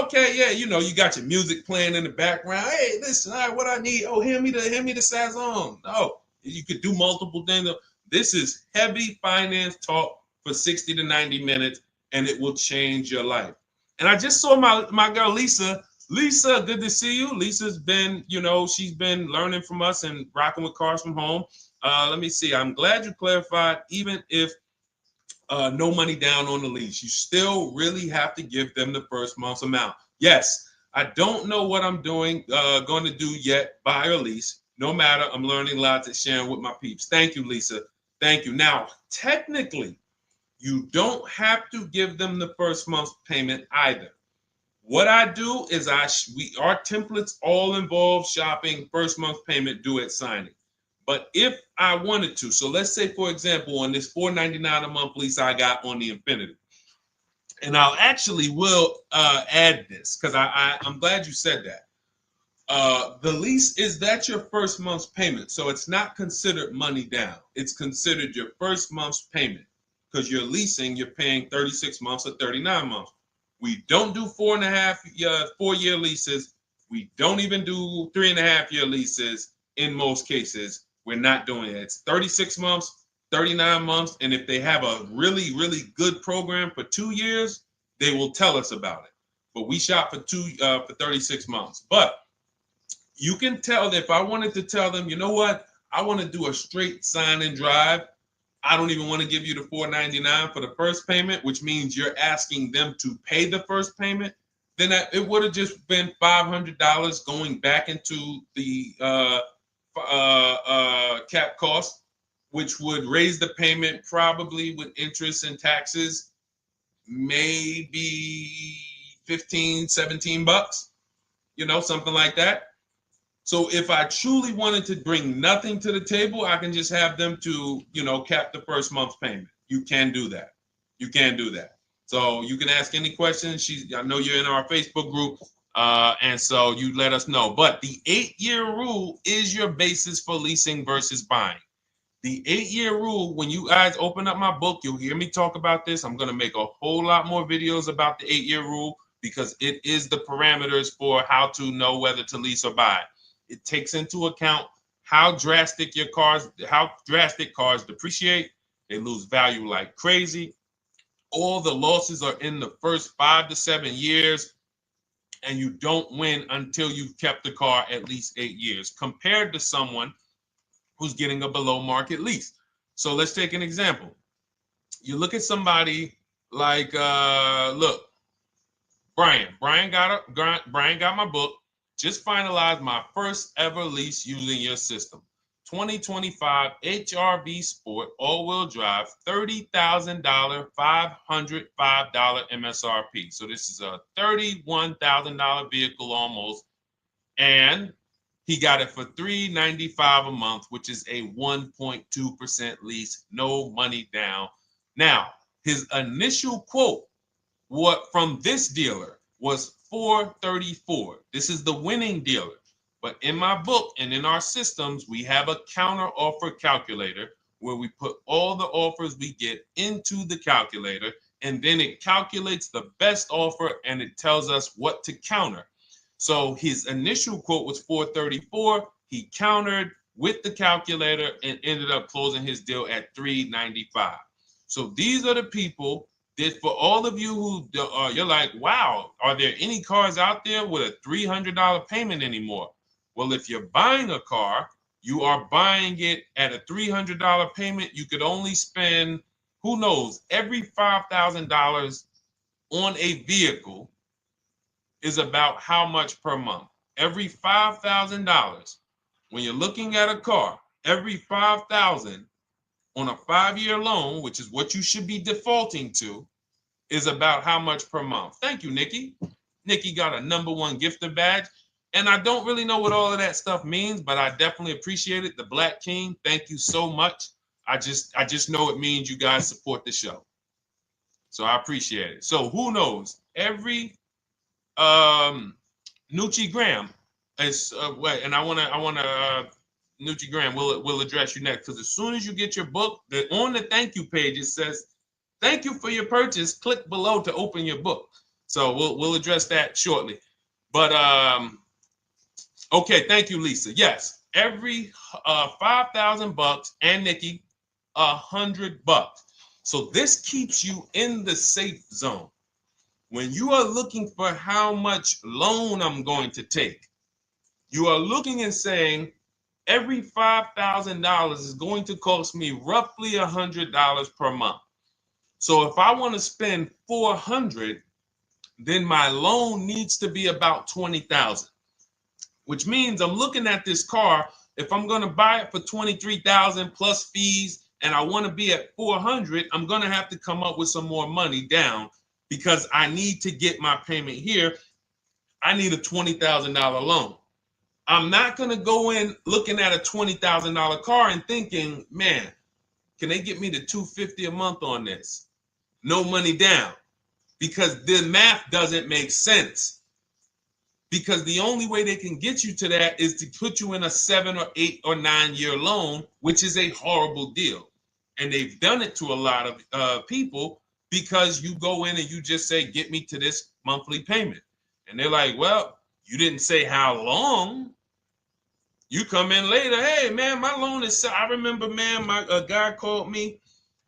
okay, yeah, you got your music playing in the background. Hey, listen, all right, what I need? Oh, hand me the Sazon. No, you could do multiple things. This is heavy finance talk for 60 to 90 minutes, and it will change your life. And I just saw my girl Lisa. Lisa, good to see you. Lisa's been, she's been learning from us and rocking with cars from home. Let me see. I'm glad you clarified, even if no money down on the lease, you still really have to give them the first month's amount. Yes, I don't know what I'm going to do yet, buy or lease. No matter, I'm learning lots and sharing with my peeps. Thank you, Lisa. Thank you. Now, technically, you don't have to give them the first month's payment either. What I do is our templates all involve shopping, first month payment due at signing. But if I wanted to, so let's say, for example, on this $499 a month lease I got on the Infiniti, and I'll actually will add this because I'm glad you said that. The lease, is that your first month's payment? So it's not considered money down. It's considered your first month's payment because you're leasing, you're paying 36 months or 39 months. We don't do 4-year leases. We don't even do 3.5-year leases in most cases. We're not doing it. It's 36 months, 39 months. And if they have a really, really good program for 2 years, they will tell us about it. But we shop for 36 months. But you can tell that if I wanted to tell them, you know what, I want to do a straight sign and drive, I don't even want to give you the $499 for the first payment, which means you're asking them to pay the first payment, then it would have just been $500 going back into the cap cost, which would raise the payment probably with interest and taxes, maybe 15, 17 bucks, something like that. So if I truly wanted to bring nothing to the table, I can just have them to, cap the first month's payment. You can do that. You can do that. So you can ask any questions. I know you're in our Facebook group, and so you let us know. But the 8-year rule is your basis for leasing versus buying. The 8-year rule, when you guys open up my book, you'll hear me talk about this. I'm going to make a whole lot more videos about the 8-year rule because it is the parameters for how to know whether to lease or buy. It takes into account how drastic cars depreciate. They lose value like crazy. All the losses are in the first 5 to 7 years, and you don't win until you've kept the car at least 8 years, compared to someone who's getting a below market lease. So let's take an example. You look at somebody like, look, Brian. Brian got my book. Just finalized my first ever lease using your system. 2025 HRV Sport all-wheel drive, $30,000, $505 MSRP. So this is a $31,000 vehicle almost, and he got it for $395 a month, which is a 1.2% lease, no money down. Now, his initial quote from this dealer was $434. This is the winning dealer. But in my book and in our systems, we have a counter offer calculator where we put all the offers we get into the calculator, and then it calculates the best offer and it tells us what to counter. So his initial quote was $434. He countered with the calculator and ended up closing his deal at $395. So these are the people that, for all of you who you're like, wow, are there any cars out there with a $300 payment anymore? Well, if you're buying a car, you are buying it at a $300 payment. You could only spend, who knows, every $5,000 on a vehicle is about how much per month. Every $5,000, when you're looking at a car, every $5,000 on a 5-year loan, which is what you should be defaulting to, is about how much per month. Thank you, Nikki. Nikki got a #1 gifter badge. And I don't really know what all of that stuff means, but I definitely appreciate it. The Black King, thank you so much. I just know it means you guys support the show. So I appreciate it. So who knows? Every Nucci Graham is and I wanna Nucci Graham will address you next, because as soon as you get your book, on the thank you page it says, "Thank you for your purchase. Click below to open your book." So we'll address that shortly. But okay, thank you, Lisa. Yes, every $5,000, and Nikki, $100. So this keeps you in the safe zone. When you are looking for how much loan I'm going to take, you are looking and saying, every $5,000 is going to cost me roughly $100 per month. So if I want to spend $400, then my loan needs to be about $20,000, which means I'm looking at this car. If I'm going to buy it for $23,000 plus fees, and I want to be at $400, I'm going to have to come up with some more money down, because I need to get my payment here. I need a $20,000 loan. I'm not going to go in looking at a $20,000 car and thinking, man, can they get me to $250 a month on this? No money down, because the math doesn't make sense. Because the only way they can get you to that is to put you in a 7 or 8 or 9 year loan, which is a horrible deal. And they've done it to a lot of people, because you go in and you just say, get me to this monthly payment. And they're like, well, you didn't say how long. You come in later, hey, man, my loan is, I remember, man, a guy called me,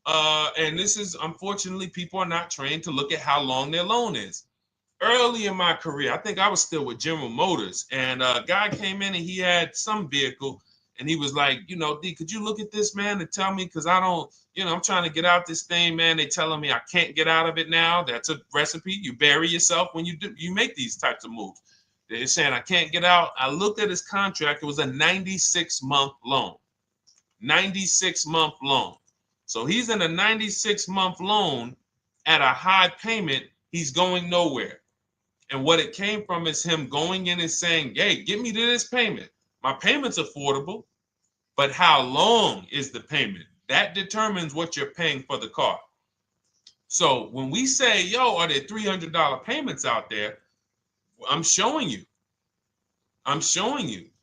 and this is, unfortunately, people are not trained to look at how long their loan is. Early in my career, I think I was still with General Motors, and a guy came in and he had some vehicle, And he was like, you know, D, could you look at this, man, and tell me, because I don't, you know, I'm trying to get out this thing, man. They telling me I can't get out of it now. That's a recipe. You bury yourself when you make these types of moves. They're saying I can't get out. I looked at his contract. It was a 96-month loan. 96-month loan. So he's in a 96-month loan at a high payment. He's going nowhere. And what it came from is him going in and saying, hey, get me to this payment. My payment's affordable, but how long is the payment? That determines what you're paying for the car. So when we say, yo, are there $300 payments out there? I'm showing you.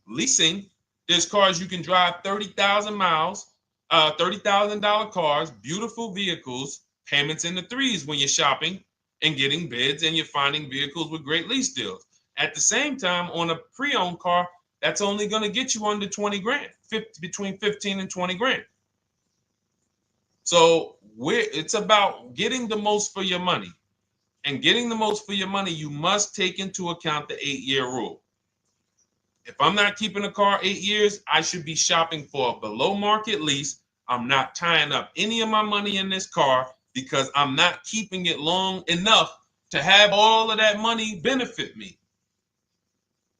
Leasing, there's cars you can drive 30,000 miles, $30,000 cars, beautiful vehicles, payments in the threes when you're shopping and getting bids, and you're finding vehicles with great lease deals. At the same time, on a pre-owned car, that's only going to get you under 20 grand, between 15 and 20 grand. So it's about getting the most for your money. And getting the most for your money, you must take into account the 8-year rule. If I'm not keeping a car 8 years, I should be shopping for a below market lease. I'm not tying up any of my money in this car because I'm not keeping it long enough to have all of that money benefit me.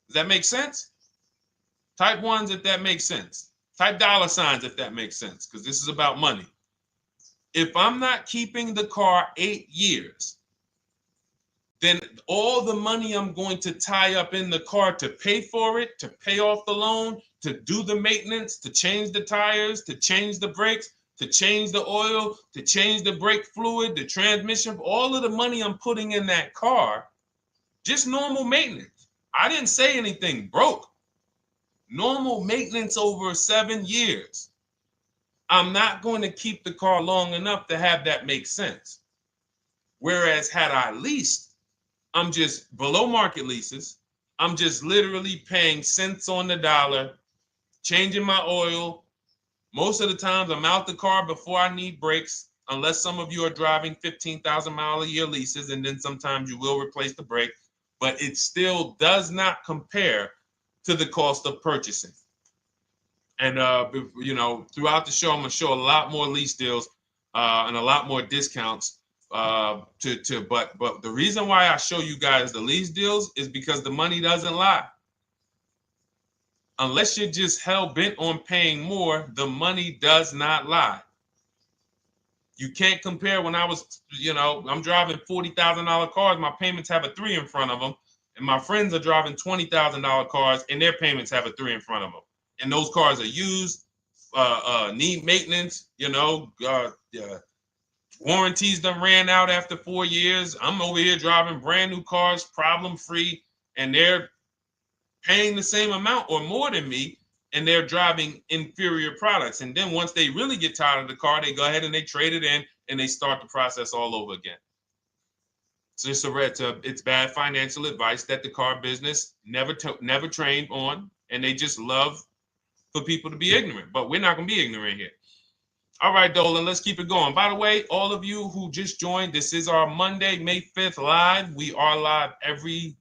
Does that make sense? Type ones if that makes sense. Type dollar signs if that makes sense, because this is about money. If I'm not keeping the car 8 years, then all the money I'm going to tie up in the car to pay for it, to pay off the loan, to do the maintenance, to change the tires, to change the brakes, to change the oil, to change the brake fluid, the transmission, all of the money I'm putting in that car, just normal maintenance. I didn't say anything broke. Normal maintenance over 7 years. I'm not going to keep the car long enough to have that make sense. Whereas had I leased, I'm just below market leases. I'm just literally paying cents on the dollar, changing my oil. Most of the times I'm out the car before I need brakes, unless some of you are driving 15,000 mile a year leases, and then sometimes you will replace the brake, but it still does not compare to the cost of purchasing. And you know, throughout the show, I'm gonna show a lot more lease deals and a lot more discounts. But the reason why I show you guys the lease deals is because the money doesn't lie. Unless you're just hell bent on paying more, the money does not lie. You can't compare when I was, you know, I'm driving $40,000 cars. My payments have a 3 in front of them. And my friends are driving $20,000 cars and their payments have a 3 in front of them. And those cars are used, need maintenance, you know, warranties done ran out after 4 years. I'm over here driving brand new cars, problem free, and they're paying the same amount or more than me, and they're driving inferior products. And then once they really get tired of the car, they go ahead and they trade it in and they start the process all over again. So it's bad financial advice that the car business never trained on, and they just love for people to be ignorant. But we're not going to be ignorant here. All right, Dolan, let's keep it going. By the way, all of you who just joined, this is our Monday, May 5th live. We are live every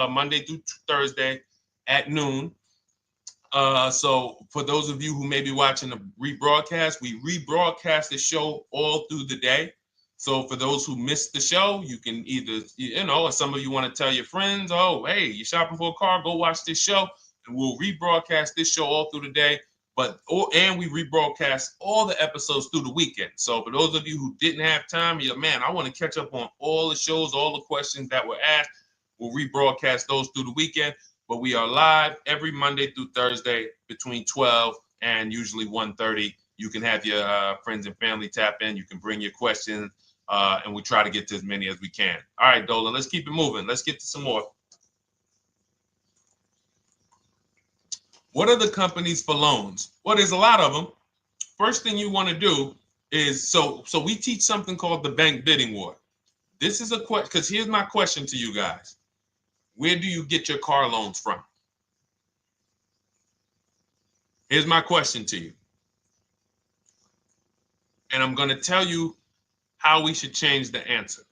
Monday through Thursday at noon. So for those of you who may be watching the rebroadcast, we rebroadcast the show all through the day. So for those who missed the show, you can either, you know, or some of you want to tell your friends, oh, hey, you're shopping for a car, go watch this show. And we'll rebroadcast this show all through the day. And we rebroadcast all the episodes through the weekend. So for those of you who didn't have time, you're, man, I want to catch up on all the shows, all the questions that were asked. We'll rebroadcast those through the weekend. But we are live every Monday through Thursday between 12 and usually 1:30. You can have your friends and family tap in. You can bring your questions, and we try to get to as many as we can. All right, Dolan, let's keep it moving. Let's get to some more. What are the companies for loans? Well, there's a lot of them. First thing you want to do is, so we teach something called the bank bidding war. This is a question, because here's my question to you guys. Where do you get your car loans from? Here's my question to you. And I'm going to tell you how we should change the answer,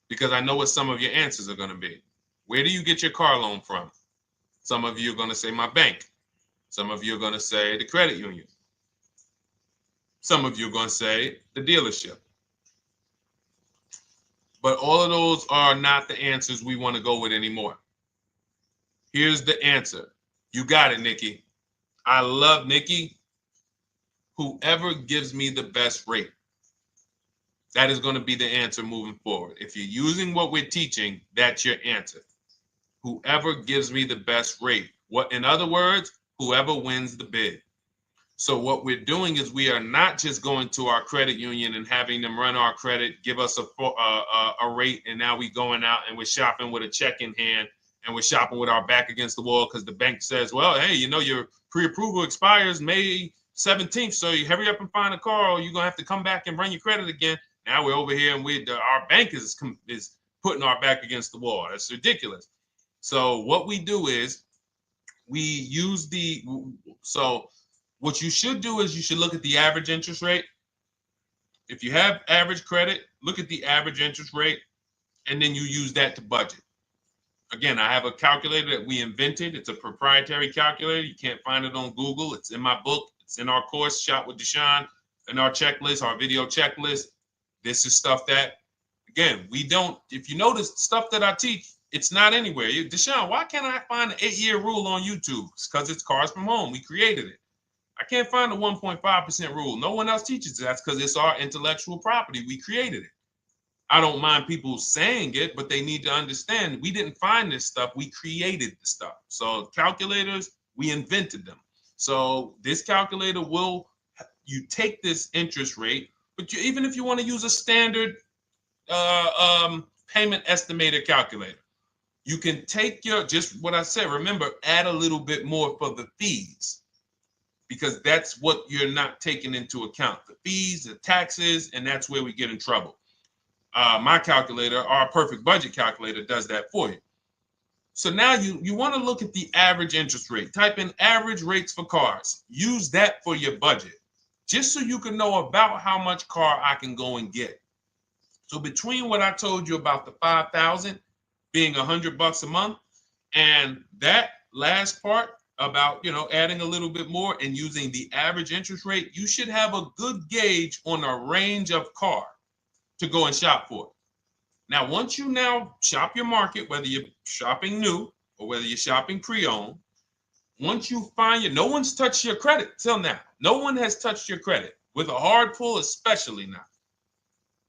because I know what some of your answers are going to be. Where do you get your car loan from? Some of you are going to say my bank. Some of you are going to say the credit union. Some of you are going to say the dealership. But all of those are not the answers we want to go with anymore. Here's the answer. You got it, Nikki. I love Nikki. Whoever gives me the best rate. That is going to be the answer moving forward. If you're using what we're teaching, that's your answer. Whoever gives me the best rate. What, in other words, whoever wins the bid. So what we're doing is we are not just going to our credit union and having them run our credit, give us a rate, and now we going out and we're shopping with a check in hand and we're shopping with our back against the wall because the bank says, well, hey, you know, your pre-approval expires May 17th, so you hurry up and find a car or you're going to have to come back and run your credit again. Now we're over here and our bank is putting our back against the wall. That's ridiculous. So what we do is we use what you should do is you should look at the average interest rate. If you have average credit, look at the average interest rate, and then you use that to budget. Again, I have a calculator that we invented. It's a proprietary calculator. You can't find it on Google. It's in my book. It's in our course, Shop with Deshone, in our checklist, our video checklist. This is stuff that, again, we don't, if you notice stuff that I teach, it's not anywhere. Deshone, why can't I find the 8-year rule on YouTube? It's because it's Cars from Home. We created it. I can't find the 1.5% rule. No one else teaches it. That's because it's our intellectual property. We created it. I don't mind people saying it, but they need to understand we didn't find this stuff. We created the stuff. So calculators, we invented them. So this calculator you take this interest rate, but even if you want to use a standard payment estimator calculator, you can take just what I said. Remember, add a little bit more for the fees, because that's what you're not taking into account. The fees, the taxes, and that's where we get in trouble. My calculator, our perfect budget calculator, does that for you. So now you want to look at the average interest rate. Type in average rates for cars. Use that for your budget, just so you can know about how much car I can go and get. So between what I told you about the 5,000 being $100 a month, and that last part about, you know, adding a little bit more and using the average interest rate, you should have a good gauge on a range of car to go and shop for. Now, once you now shop your market, whether you're shopping new or whether you're shopping pre-owned, once you find no one's touched your credit till now. No one has touched your credit with a hard pull, especially not.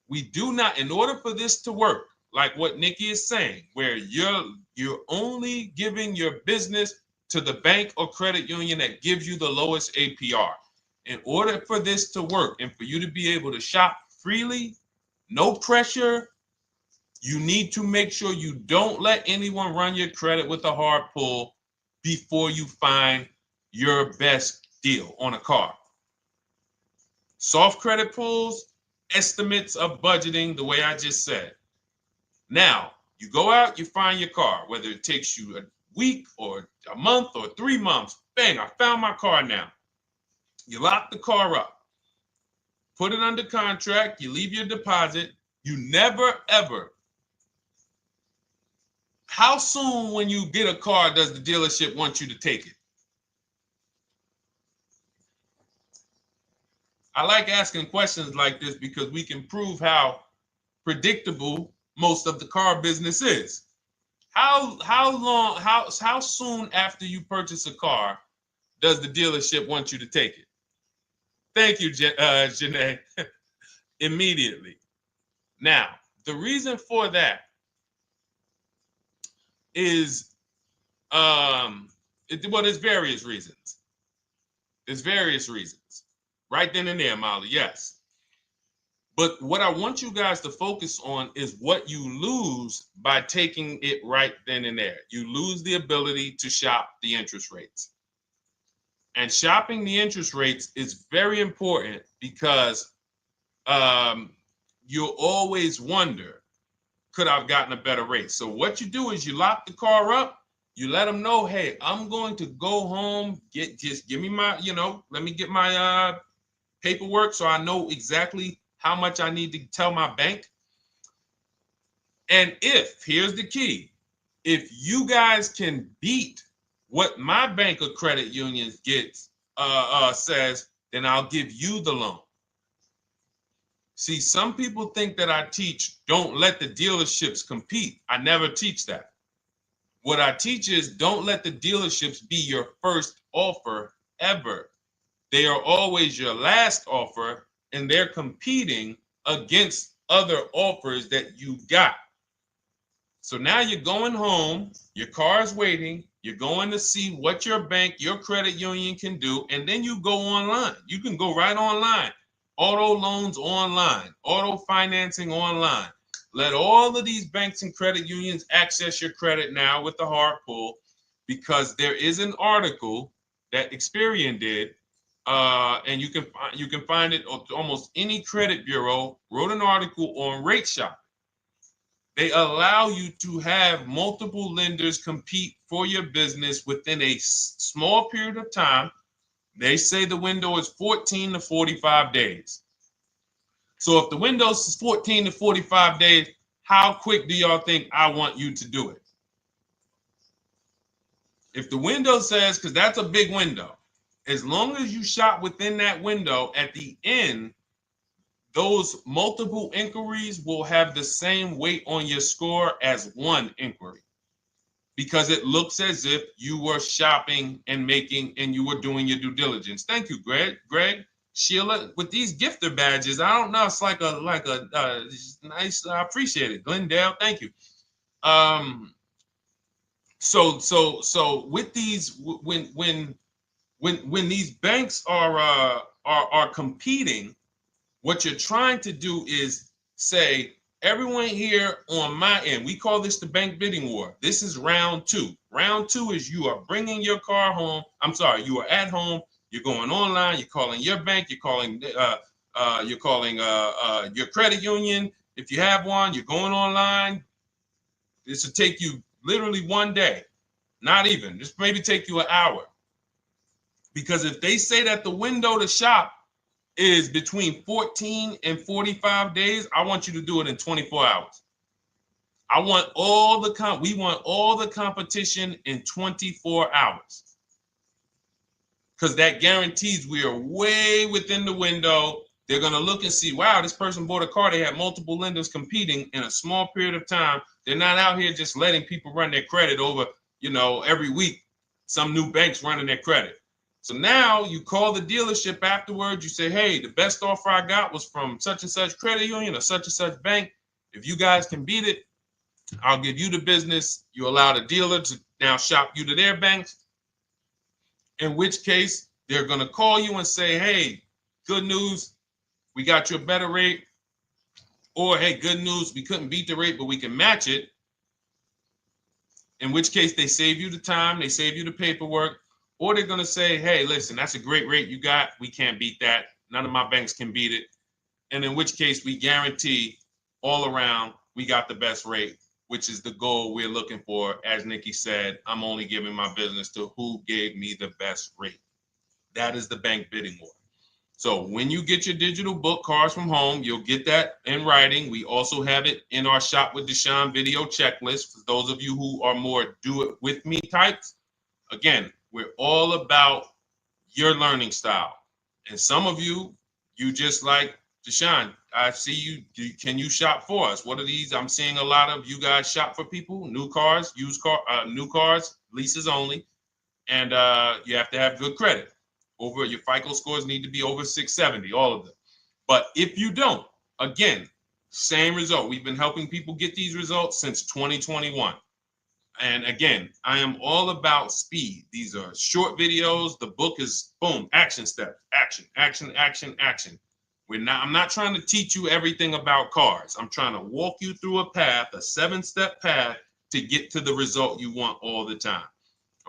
We do not, in order for this to work, like what Nikki is saying, where you're only giving your business to the bank or credit union that gives you the lowest APR. In order for this to work and for you to be able to shop freely, no pressure, you need to make sure you don't let anyone run your credit with a hard pull before you find your best deal on a car. Soft credit pulls, estimates of budgeting, the way I just said. Now, you go out, you find your car, whether it takes you a week or a month or 3 months. Bang, I found my car now. You lock the car up, put it under contract, you leave your deposit. You never, ever. How soon when you get a car does the dealership want you to take it? I like asking questions like this because we can prove how predictable most of the car business is. How soon after you purchase a car does the dealership want you to take it? Thank you, Janae. Immediately. Now, the reason for that is, there's various reasons. There's various reasons. Right then and there, Molly, yes. But what I want you guys to focus on is what you lose by taking it right then and there. You lose the ability to shop the interest rates. And shopping the interest rates is very important because you'll always wonder, could I have gotten a better rate? So what you do is you lock the car up, you let them know, hey, I'm going to go home, just give me my, let me get my paperwork so I know exactly how much I need to tell my bank. And here's the key, if you guys can beat what my bank or credit union gets says, then I'll give you the loan. See, some people think that I teach don't let the dealerships compete. I never teach that. What I teach is don't let the dealerships be your first offer ever. They are always your last offer, and they're competing against other offers that you got. So now you're going home, your car's waiting, you're going to see what your bank, your credit union can do, and then you go online. You can go right online. Auto loans online, auto financing online. Let all of these banks and credit unions access your credit now with the hard pull, because there is an article that Experian did, and you can find it on almost any credit bureau. Wrote an article on rate shopping. They allow you to have multiple lenders compete for your business within a small period of time. They say the window is 14 to 45 days. So if the window is 14 to 45 days, how quick do y'all think I want you to do it? If the window says, because that's a big window, as long as you shop within that window, at the end, those multiple inquiries will have the same weight on your score as one inquiry, because it looks as if you were shopping and you were doing your due diligence. Thank you, Greg, Sheila, with these gifter badges. I don't know. It's like a nice. I appreciate it, Glendale. Thank you. So with these, when these banks are competing, what you're trying to do is say, everyone here on my end, we call this the bank bidding war. This is round two. Round two is you are bringing your car home. I'm sorry, you are at home. You're going online. You're calling your bank. You're calling your credit union. If you have one, you're going online. This will take you literally one day, not even. Just maybe take you an hour. Because if they say that the window to shop is between 14 and 45 days, I want you to do it in 24 hours. We want all the competition in 24 hours. Because that guarantees we are way within the window. They're going to look and see, wow, this person bought a car. They had multiple lenders competing in a small period of time. They're not out here just letting people run their credit over, every week. Some new banks running their credit. So now you call the dealership afterwards. You say, hey, the best offer I got was from such and such credit union or such and such bank. If you guys can beat it, I'll give you the business. You allow the dealer to now shop you to their banks. In which case, they're going to call you and say, hey, good news, we got you a better rate. Or, hey, good news, we couldn't beat the rate, but we can match it. In which case, they save you the time, they save you the paperwork. Or they're going to say, hey, listen, that's a great rate you got. We can't beat that. None of my banks can beat it. And in which case, we guarantee all around we got the best rate, which is the goal we're looking for. As Nikki said, I'm only giving my business to who gave me the best rate. That is the bank bidding war. So when you get your digital book, Cars from Home, you'll get that in writing. We also have it in our Shop with Deshone video checklist for those of you who are more do it with me types. Again, we're all about your learning style. And some of you just like, Deshone, I see you. Can you shop for us? What are these? I'm seeing a lot of you guys shop for people, new cars, new cars, leases only. And you have to have good credit. Your FICO scores need to be over 670, all of them. But if you don't, again, same result. We've been helping people get these results since 2021. And again, I am all about speed. These are short videos. The book is boom, action steps, action, action, action, action. I'm not trying to teach you everything about cars. I'm trying to walk you through a path, a 7-step path to get to the result you want all the time.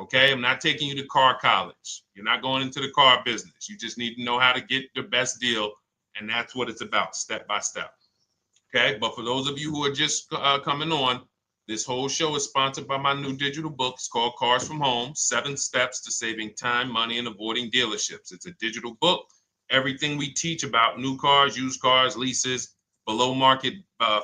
Okay, I'm not taking you to car college. You're not going into the car business. You just need to know how to get the best deal. And that's what it's about, step by step. Okay, but for those of you who are just coming on, this whole show is sponsored by my new digital book. It's called Cars from Home, 7 Steps to Saving Time, Money, and Avoiding Dealerships. It's a digital book. Everything we teach about new cars, used cars, leases, below market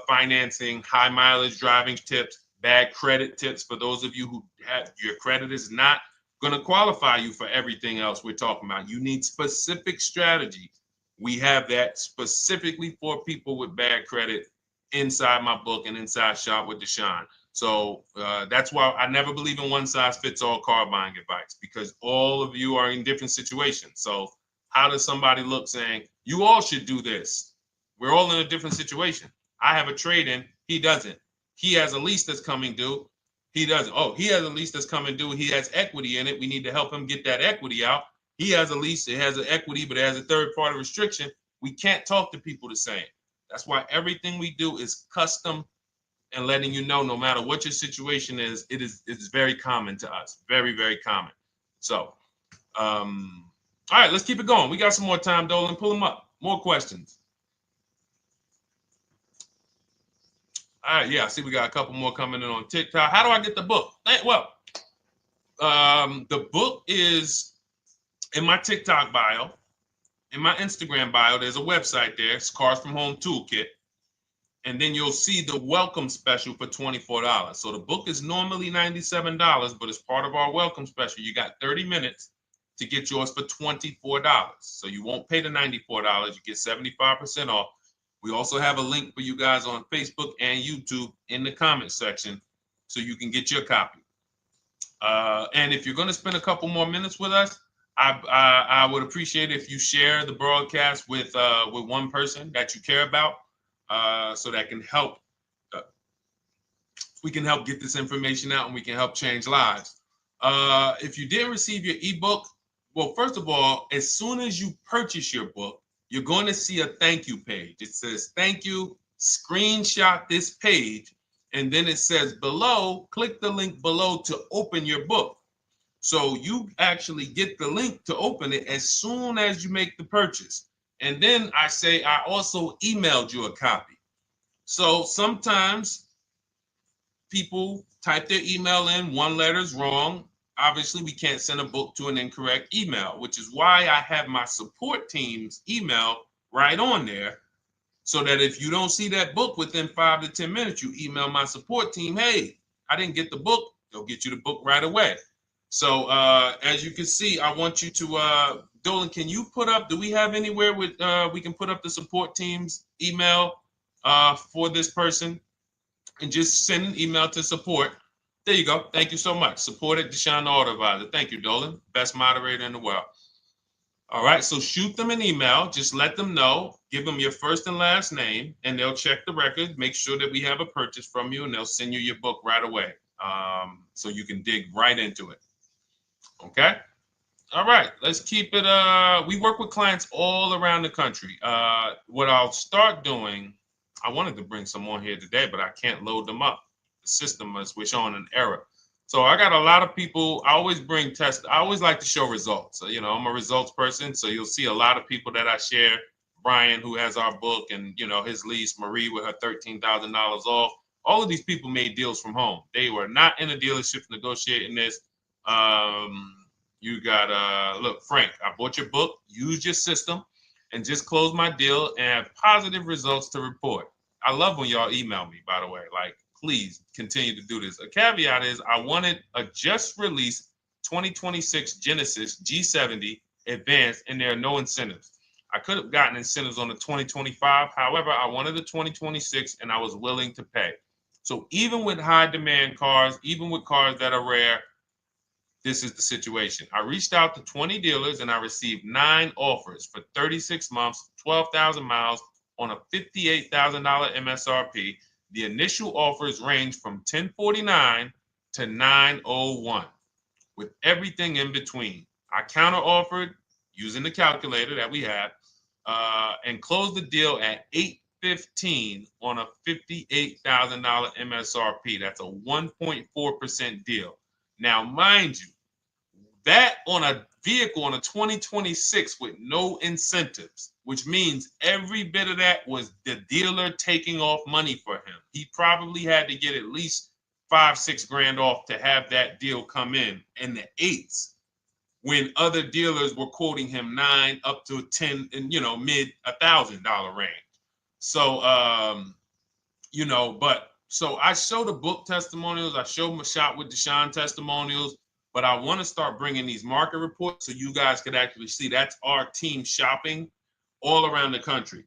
financing, high mileage driving tips, bad credit tips for those of you who have your credit is not going to qualify you for everything else we're talking about. You need specific strategy. We have that specifically for people with bad credit inside my book and inside Shop with Deshone. So that's why I never believe in one size fits all car buying advice, because all of you are in different situations. So how does somebody look saying, you all should do this? We're all in a different situation. I have a trade-in. He doesn't. He has a lease that's coming due. He doesn't. Oh, he has a lease that's coming due. He has equity in it. We need to help him get that equity out. He has a lease. It has an equity, but it has a third-party restriction. We can't talk to people the same. That's why everything we do is custom and letting you know, no matter what your situation is, it's very common to us. Very, very common. So, all right, let's keep it going. We got some more time, Dolan. Pull them up. More questions. All right, yeah, I see we got a couple more coming in on TikTok. How do I get the book? Well, the book is in my TikTok bio. In my Instagram bio, there's a website there. It's Cars from Home Toolkit. And then you'll see the welcome special for $24. So the book is normally $97, but as part of our welcome special, you got 30 minutes to get yours for $24. So you won't pay the $94. You get 75% off. We also have a link for you guys on Facebook and YouTube in the comment section so you can get your copy. And if you're going to spend a couple more minutes with us, I would appreciate if you share the broadcast with one person that you care about, so that can help. We can help get this information out, and we can help change lives. If you didn't receive your ebook, well, first of all, as soon as you purchase your book, you're going to see a thank you page. It says, thank you, screenshot this page. And then it says below, click the link below to open your book. So you actually get the link to open it as soon as you make the purchase. And then I say, I also emailed you a copy. So sometimes people type their email in, one letter's wrong. Obviously, we can't send a book to an incorrect email, which is why I have my support team's email right on there, so that if you don't see that book within 5 to 10 minutes, you email my support team, hey, I didn't get the book. They'll get you the book right away. So as you can see, I want you to, Dolan, can you put up, do we have anywhere with we can put up the support team's email for this person? And just send an email to support. There you go. Thank you so much. Support at Deshone the Auto Advisor. Thank you, Dolan. Best moderator in the world. All right, so shoot them an email. Just let them know. Give them your first and last name, and they'll check the record, make sure that we have a purchase from you, and they'll send you your book right away, so you can dig right into it. Okay? All right, let's keep it. We work with clients all around the country. What I'll start doing, I wanted to bring some on here today, but I can't load them up. The system is showing an error. So I got a lot of people. I always bring tests. I always like to show results. So, I'm a results person. So you'll see a lot of people that I share. Brian, who has our book, and his lease. Marie with her $13,000 off. All of these people made deals from home. They were not in a dealership negotiating this. You got look, Frank. I bought your book. Use your system, and just close my deal and have positive results to report. I love when y'all email me. By the way, please continue to do this. A caveat is I wanted a just released 2026 Genesis G70 Advanced, and there are no incentives. I could have gotten incentives on the 2025. However, I wanted the 2026, and I was willing to pay. So even with high demand cars, even with cars that are rare, this is the situation. I reached out to 20 dealers, and I received 9 offers for 36 months, 12,000 miles on a $58,000 MSRP. The initial offers range from $1049 to $901, with everything in between. I counter offered using the calculator that we have, and closed the deal at $815 on a $58,000 MSRP. That's a 1.4% deal. Now, mind you, that on a vehicle on a 2026 with no incentives, which means every bit of that was the dealer taking off money for him. He probably had to get at least $5-6 grand off to have that deal come in the 8s, when other dealers were quoting him 9 up to 10 and mid $1,000 range. So so I show the book testimonials, I show my Shop with Deshone testimonials. but I want to start bringing these market reports so you guys could actually see that's our team shopping all around the country.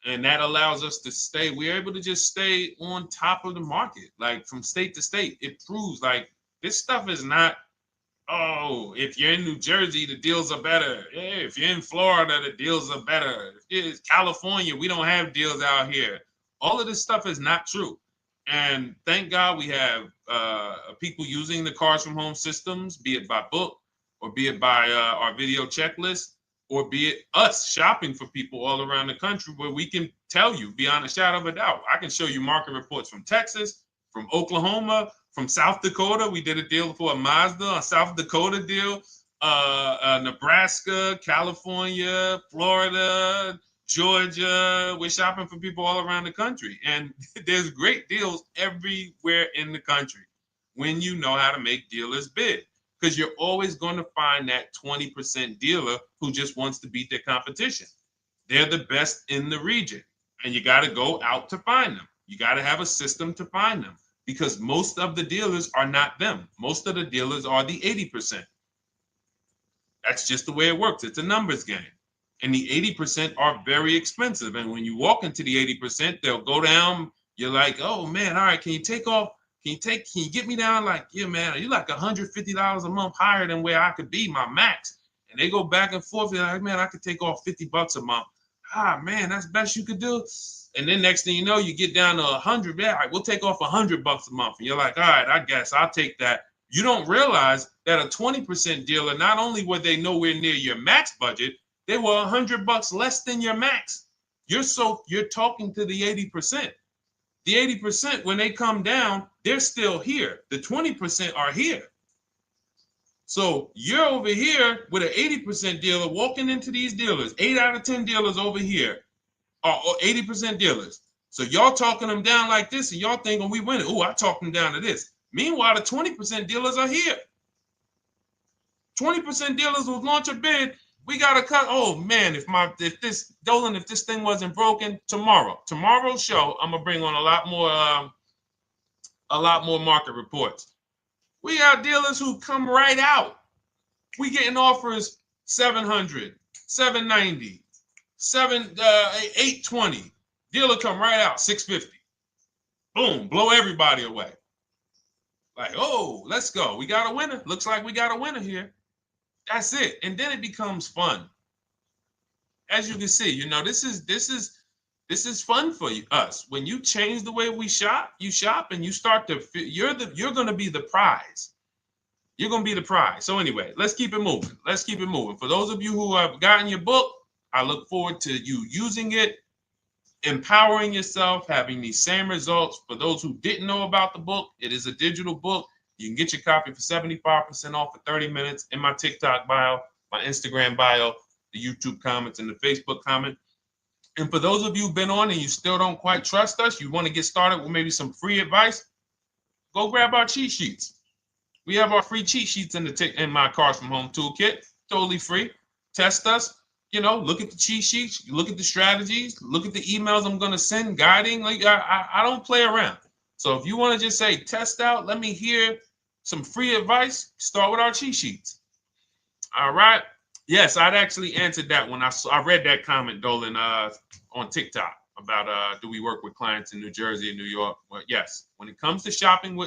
And that allows us to stay, we're able to just stay on top of the market, like from state to state. It proves like this stuff is not, oh, if you're in New Jersey, the deals are better. Yeah, if you're in Florida, the deals are better. If it's California, we don't have deals out here. All of this stuff is not true. And thank God we have people using the Cars from Home systems, be it by book or be it by our video checklist, or be it us shopping for people all around the country where we can tell you beyond a shadow of a doubt. I can show you market reports from Texas, from Oklahoma, from South Dakota. We did a deal for a Mazda, a South Dakota deal, Nebraska, California, Florida, Georgia. We're shopping for people all around the country. And there's great deals everywhere in the country when you know how to make dealers bid. Because you're always going to find that 20% dealer who just wants to beat their competition. They're the best in the region. And you got to go out to find them. You got to have a system to find them. Because most of the dealers are not them. Most of the dealers are the 80%. That's just the way it works. It's a numbers game. And the 80% are very expensive. And when you walk into the 80%, they'll go down. You're like, oh man, all right, can you take off? Can you get me down? Like, yeah, man, you're like $150 a month higher than where I could be, my max. And they go back and forth. They're like, man, I could take off $50 a month. Ah, man, that's the best you could do. And then next thing you know, you get down to 100. Yeah, all right, we'll take off $100 a month. And you're like, all right, I guess I'll take that. You don't realize that a 20% dealer, not only were they nowhere near your max budget, they were $100 less than your max. You're talking to the 80%. The 80%, when they come down, they're still here. The 20% are here. So you're over here with an 80% dealer walking into these dealers. 8 out of 10 dealers over here are 80% dealers. So y'all talking them down like this, and y'all thinking we winning. Oh, I talked them down to this. Meanwhile, the 20% dealers are here. 20% dealers will launch a bid. We got to cut. Oh man, if this thing wasn't broken, tomorrow's show, I'm gonna bring on a lot more market reports. We got dealers who come right out. We getting offers 700, 790, 820. Dealer come right out 650. Boom, blow everybody away. Like, oh, let's go. We got a winner. Looks like we got a winner here. That's it. And then it becomes fun. As you can see, this is fun for us. When you change the way you shop and you start to you're going to be the prize. You're going to be the prize. So anyway, let's keep it moving. For those of you who have gotten your book, I look forward to you using it, empowering yourself, having these same results. For those who didn't know about the book, it is a digital book. You can get your copy for 75% off for 30 minutes in my TikTok bio, my Instagram bio, the YouTube comments, and the Facebook comment. And for those of you who've been on and you still don't quite trust us, you want to get started with maybe some free advice, go grab our cheat sheets. We have our free cheat sheets in my Cars from Home toolkit, totally free. Test us, look at the cheat sheets, look at the strategies, look at the emails I'm going to send, guiding. Like I don't play around. So if you want to just say, test out, let me hear some free advice, start with our cheat sheets. All right. Yes, I'd actually answered that when I read that comment, Dolan, on TikTok about do we work with clients in New Jersey and New York? Well, yes. When it comes to shopping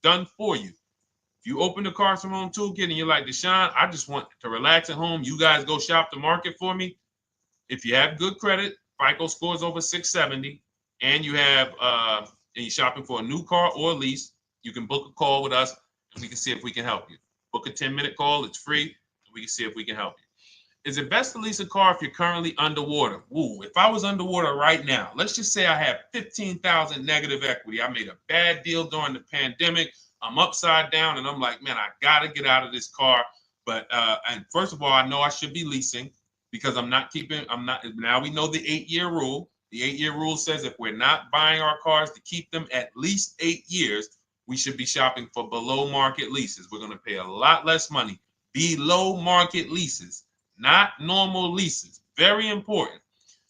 done for you, if you open the Cars from Home toolkit and you're like, Deshone, I just want to relax at home. You guys go shop the market for me. If you have good credit, FICO scores over 670, and you have and you're shopping for a new car or a lease, you can book a call with us and we can see if we can help you. Book a 10-minute call. It's free. And we can see if we can help you. Is it best to lease a car if you're currently underwater? Ooh, if I was underwater right now, let's just say I have 15,000 negative equity. I made a bad deal during the pandemic. I'm upside down and I'm like, man, I got to get out of this car. But and first of all, I know I should be leasing because now we know the 8-year rule. The 8-year rule says if we're not buying our cars to keep them at least 8 years, we should be shopping for below market leases. We're going to pay a lot less money. Below market leases, not normal leases. Very important.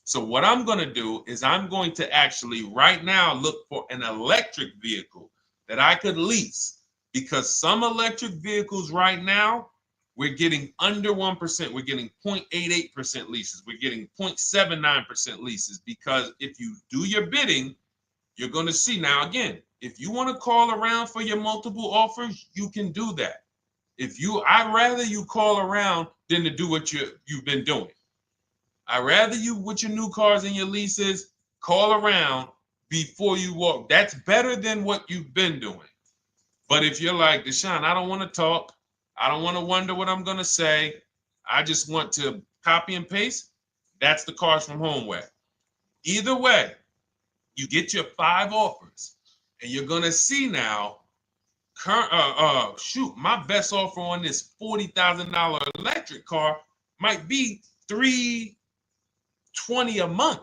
So what I'm going to do is I'm going to actually right now look for an electric vehicle that I could lease because some electric vehicles right now, we're getting under 1%. We're getting 0.88% leases. We're getting 0.79% leases, because if you do your bidding, you're going to see. Now, again, if you want to call around for your multiple offers, you can do that. I'd rather you call around than to do what you've been doing. I'd rather you, with your new cars and your leases, call around before you walk. That's better than what you've been doing. But if you're like, Deshone, I don't want to talk. I don't want to wonder what I'm going to say. I just want to copy and paste. That's the Cars from Home way. Either way, you get your 5 offers, and you're going to see now, my best offer on this $40,000 electric car might be $320 a month.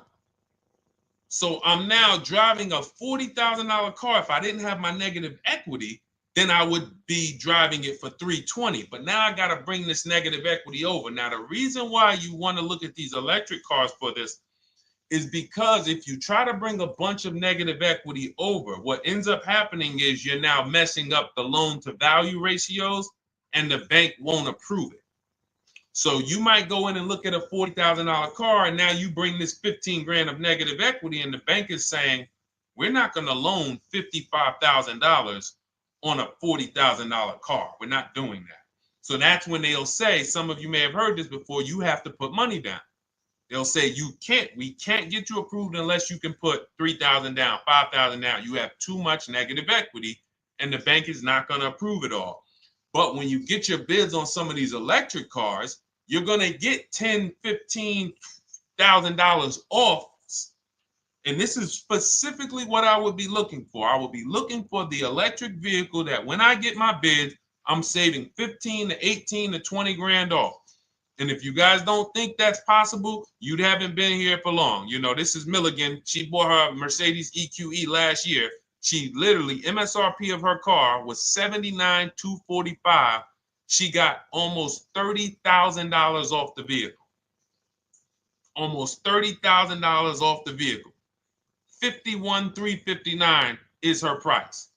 So I'm now driving a $40,000 car. If I didn't have my negative equity, then I would be driving it for $320. But now I got to bring this negative equity over. Now, the reason why you want to look at these electric cars for this is because if you try to bring a bunch of negative equity over, what ends up happening is you're now messing up the loan to value ratios, and the bank won't approve it. So you might go in and look at a $40,000 car, and now you bring this 15 grand of negative equity, and the bank is saying, we're not going to loan $55,000 on a $40,000 car. We're not doing that. So that's when they'll say, some of you may have heard this before, you have to put money down. They'll say, we can't get you approved unless you can put $3,000 down, $5,000 down. You have too much negative equity, and the bank is not going to approve it all. But when you get your bids on some of these electric cars, you're going to get $10,000, $15,000 off. And this is specifically what I would be looking for. I would be looking for the electric vehicle that when I get my bid, I'm saving 15 to 18 to 20 grand off. And if you guys don't think that's possible, you haven't been here for long. You know, this is Milligan. She bought her Mercedes EQE last year. She literally, MSRP of her car was $79,245. She got almost $30,000 off the vehicle. Almost $30,000 off the vehicle. $51,359 is her price.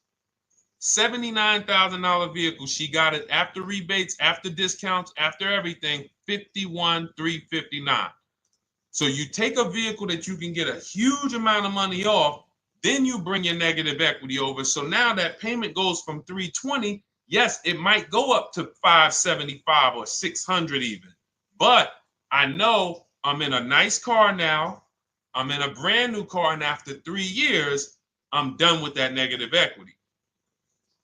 $79,000 vehicle. She got it after rebates, after discounts, after everything. $51,359. So you take a vehicle that you can get a huge amount of money off, then you bring your negative equity over. So now that payment goes from $320. Yes, it might go up to $575 or $600 even. But I know I'm in a nice car now. I'm in a brand new car, and after 3 years, I'm done with that negative equity.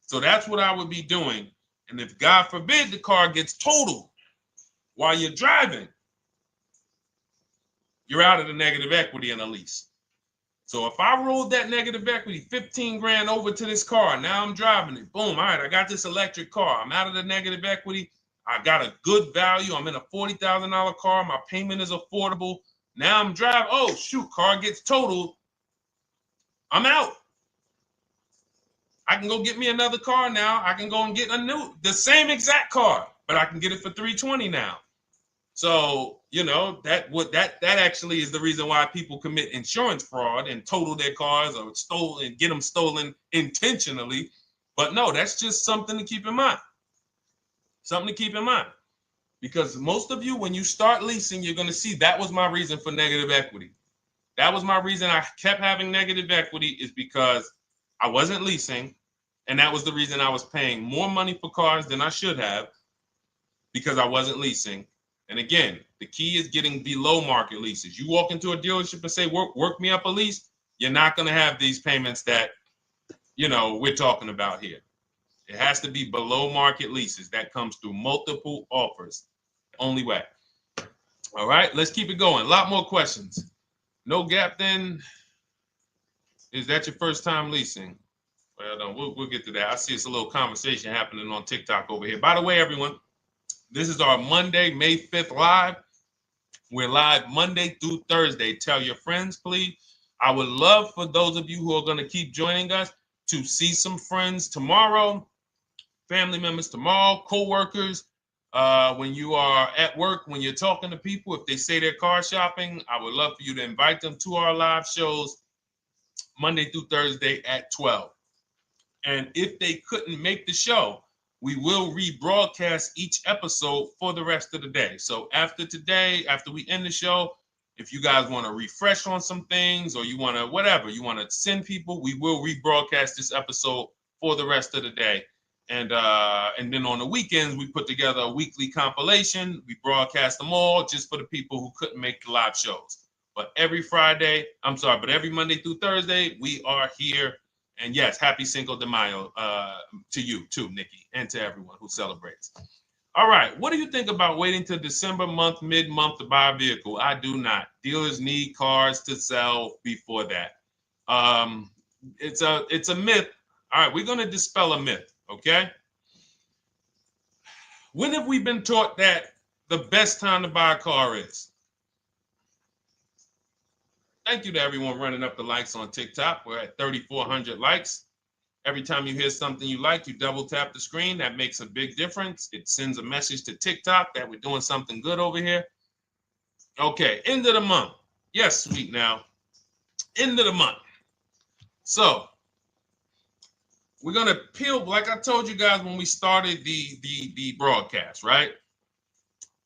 So that's what I would be doing. And if God forbid the car gets totaled while you're driving, you're out of the negative equity in a lease. So if I rolled that negative equity, 15 grand over to this car, now I'm driving it. Boom. All right, I got this electric car. I'm out of the negative equity. I got a good value. I'm in a $40,000 car. My payment is affordable. Now I'm driving. Oh, shoot, car gets totaled. I'm out. I can go get me another car now. I can go and get the same exact car, but I can get it for $320 now. So, you know, that actually is the reason why people commit insurance fraud and total their cars or get them stolen intentionally. But no, that's just something to keep in mind. Something to keep in mind. Because most of you, when you start leasing, you're going to see that was my reason for negative equity. That was my reason I kept having negative equity, is because I wasn't leasing. And that was the reason I was paying more money for cars than I should have, because I wasn't leasing. And again, the key is getting below market leases. You walk into a dealership and say, work me up a lease, you're not going to have these payments that, you know, we're talking about here. It has to be below market leases. That comes through multiple offers. Only way. All right, let's keep it going. A lot more questions. No gap then. Is that your first time leasing? Well, no, we'll get to that. I see it's a little conversation happening on TikTok over here. By the way, everyone, this is our Monday, May 5th live. We're live Monday through Thursday. Tell your friends, please. I would love for those of you who are going to keep joining us to see some friends tomorrow, family members tomorrow, co-workers. When you are at work, when you're talking to people, if they say they're car shopping, I would love for you to invite them to our live shows Monday through Thursday at 12. And if they couldn't make the show, we will rebroadcast each episode for the rest of the day. So after today, after we end the show, if you guys want to refresh on some things or you want to whatever, you want to send people, we will rebroadcast this episode for the rest of the day. And then on the weekends, we put together a weekly compilation. We broadcast them all just for the people who couldn't make the live shows. But every Monday through Thursday, we are here. And yes, happy Cinco de Mayo to you too, Nikki, and to everyone who celebrates. All right, what do you think about waiting till December month, mid-month to buy a vehicle? I do not. Dealers need cars to sell before that. It's a myth. All right, we're going to dispel a myth, okay? When have we been taught that the best time to buy a car is? Thank you to everyone running up the likes on TikTok. We're at 3,400 likes. Every time you hear something you like, you double tap the screen. That makes a big difference. It sends a message to TikTok that we're doing something good over here. Okay, end of the month. Yes, sweet now. End of the month. So we're going to peel, like I told you guys when we started the broadcast, right?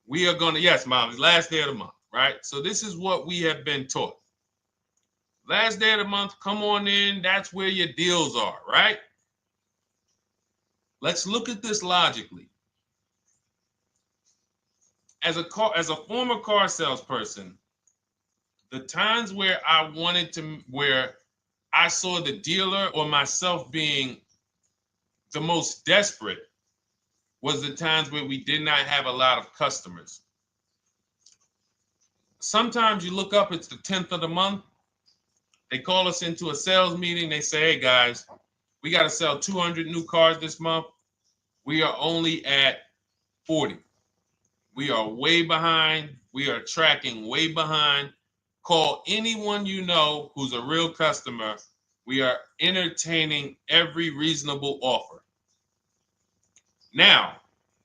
We are going to, yes, Molly, last day of the month, right? So this is what we have been taught. Last day of the month, come on in. That's where your deals are, right? Let's look at this logically. As a former car salesperson, the times where where I saw the dealer or myself being the most desperate was the times where we did not have a lot of customers. Sometimes you look up, it's the 10th of the month. They call us into a sales meeting. They say, hey, guys, we got to sell 200 new cars this month. We are only at 40. We are way behind. We are tracking way behind. Call anyone you know who's a real customer. We are entertaining every reasonable offer. Now,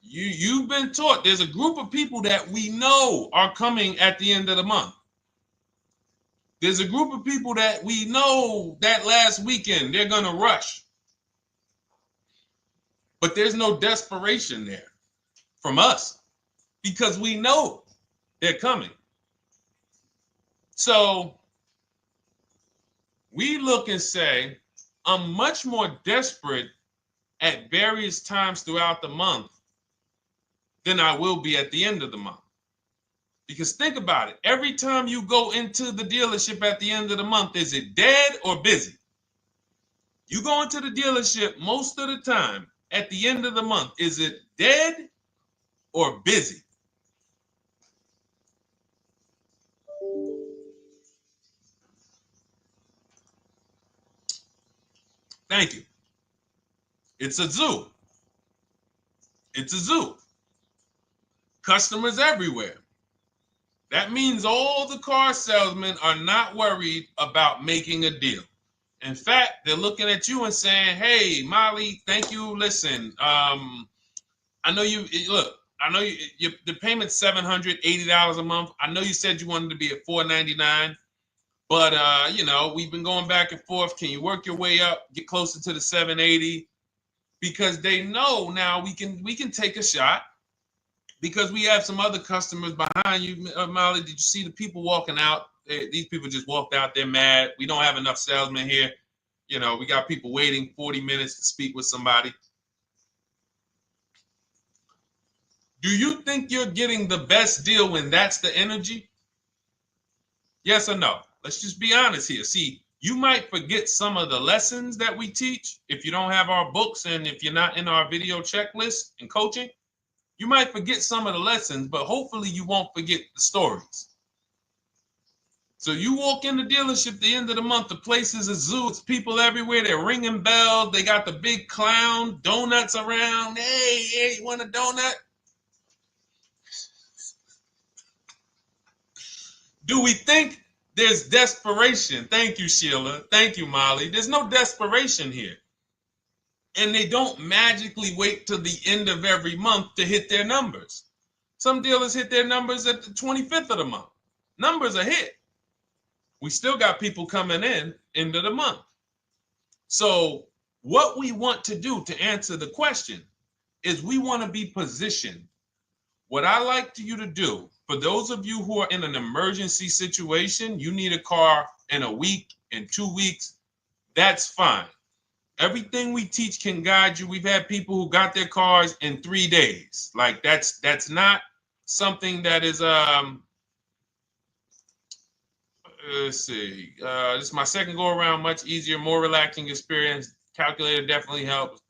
you've been taught there's a group of people that we know are coming at the end of the month. There's a group of people that we know that last weekend they're going to rush. But there's no desperation there from us because we know they're coming. So we look and say, I'm much more desperate at various times throughout the month than I will be at the end of the month. Because think about it. Every time you go into the dealership at the end of the month, is it dead or busy? You go into the dealership most of the time at the end of the month, is it dead or busy? Thank you. It's a zoo. It's a zoo. Customers everywhere. That means all the car salesmen are not worried about making a deal. In fact, they're looking at you and saying, hey, Molly, thank you. Listen, I know the payment's $780 a month. I know you said you wanted to be at $499, but we've been going back and forth. Can you work your way up, get closer to the $780? Because they know now we can take a shot. Because we have some other customers behind you, Molly. Did you see the people walking out? These people just walked out. They're mad. We don't have enough salesmen here. We got people waiting 40 minutes to speak with somebody. Do you think you're getting the best deal when that's the energy? Yes or no? Let's just be honest here. See, you might forget some of the lessons that we teach if you don't have our books and if you're not in our video checklist and coaching. You might forget some of the lessons, but hopefully you won't forget the stories. So you walk in the dealership at the end of the month, the place is a zoo. It's people everywhere. They're ringing bells. They got the big clown, donuts around. Hey, you want a donut? Do we think there's desperation? Thank you, Sheila. Thank you, Molly. There's no desperation here. And they don't magically wait till the end of every month to hit their numbers. Some dealers hit their numbers at the 25th of the month. Numbers are hit. We still got people coming in end of the month. So What we want to do to answer the question is we want to be positioned. What I like you to do, for those of you who are in an emergency situation, you need a car in a week, in 2 weeks, that's fine. Everything we teach can guide you. We've had people who got their cars in 3 days. Like that's not something that is let's see. This is my second go around, much easier, more relaxing experience. Calculator definitely helps.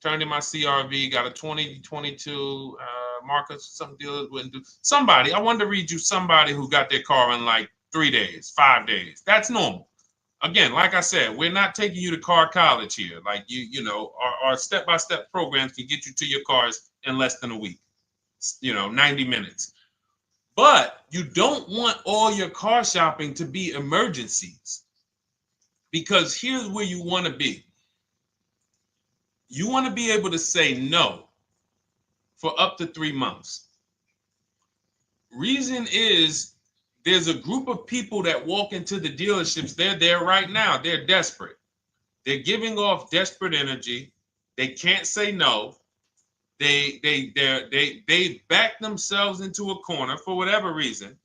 Turned in my CRV, got a 2022 Marcus. Some dealers wouldn't do. Somebody, I wanted to read you somebody who got their car in like 3 days, 5 days. That's normal. Again, like I said, we're not taking you to car college here. Like you know, our step-by-step programs can get you to your cars in less than a week. 90 minutes. But you don't want all your car shopping to be emergencies, because here's where you want to be. You want to be able to say no for up to 3 months. Reason is there's a group of people that walk into the dealerships. They're there right now. They're desperate. They're giving off desperate energy. They can't say no. They back themselves into a corner for whatever reason.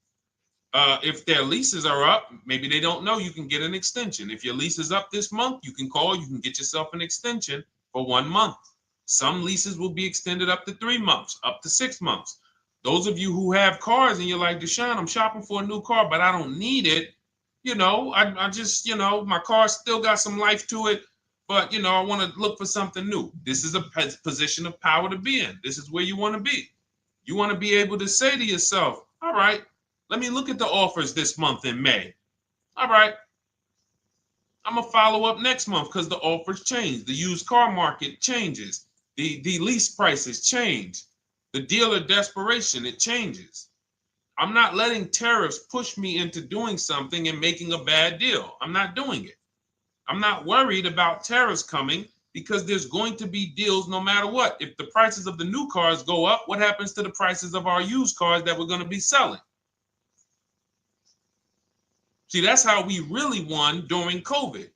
If their leases are up, maybe they don't know you can get an extension. If your lease is up this month, you can call, you can get yourself an extension for 1 month. Some leases will be extended up to 3 months, up to 6 months. Those of you who have cars and you're like, Deshone, I'm shopping for a new car, but I don't need it. I just, my car still got some life to it, but, I want to look for something new. This is a position of power to be in. This is where you want to be. You want to be able to say to yourself, all right, let me look at the offers this month in May. All right, I'm going to follow up next month because the offers change. The used car market changes. The lease prices change. The dealer desperation, it changes. I'm not letting tariffs push me into doing something and making a bad deal. I'm not doing it. I'm not worried about tariffs coming because there's going to be deals no matter what. If the prices of the new cars go up, what happens to the prices of our used cars that we're going to be selling? See, that's how we really won during COVID.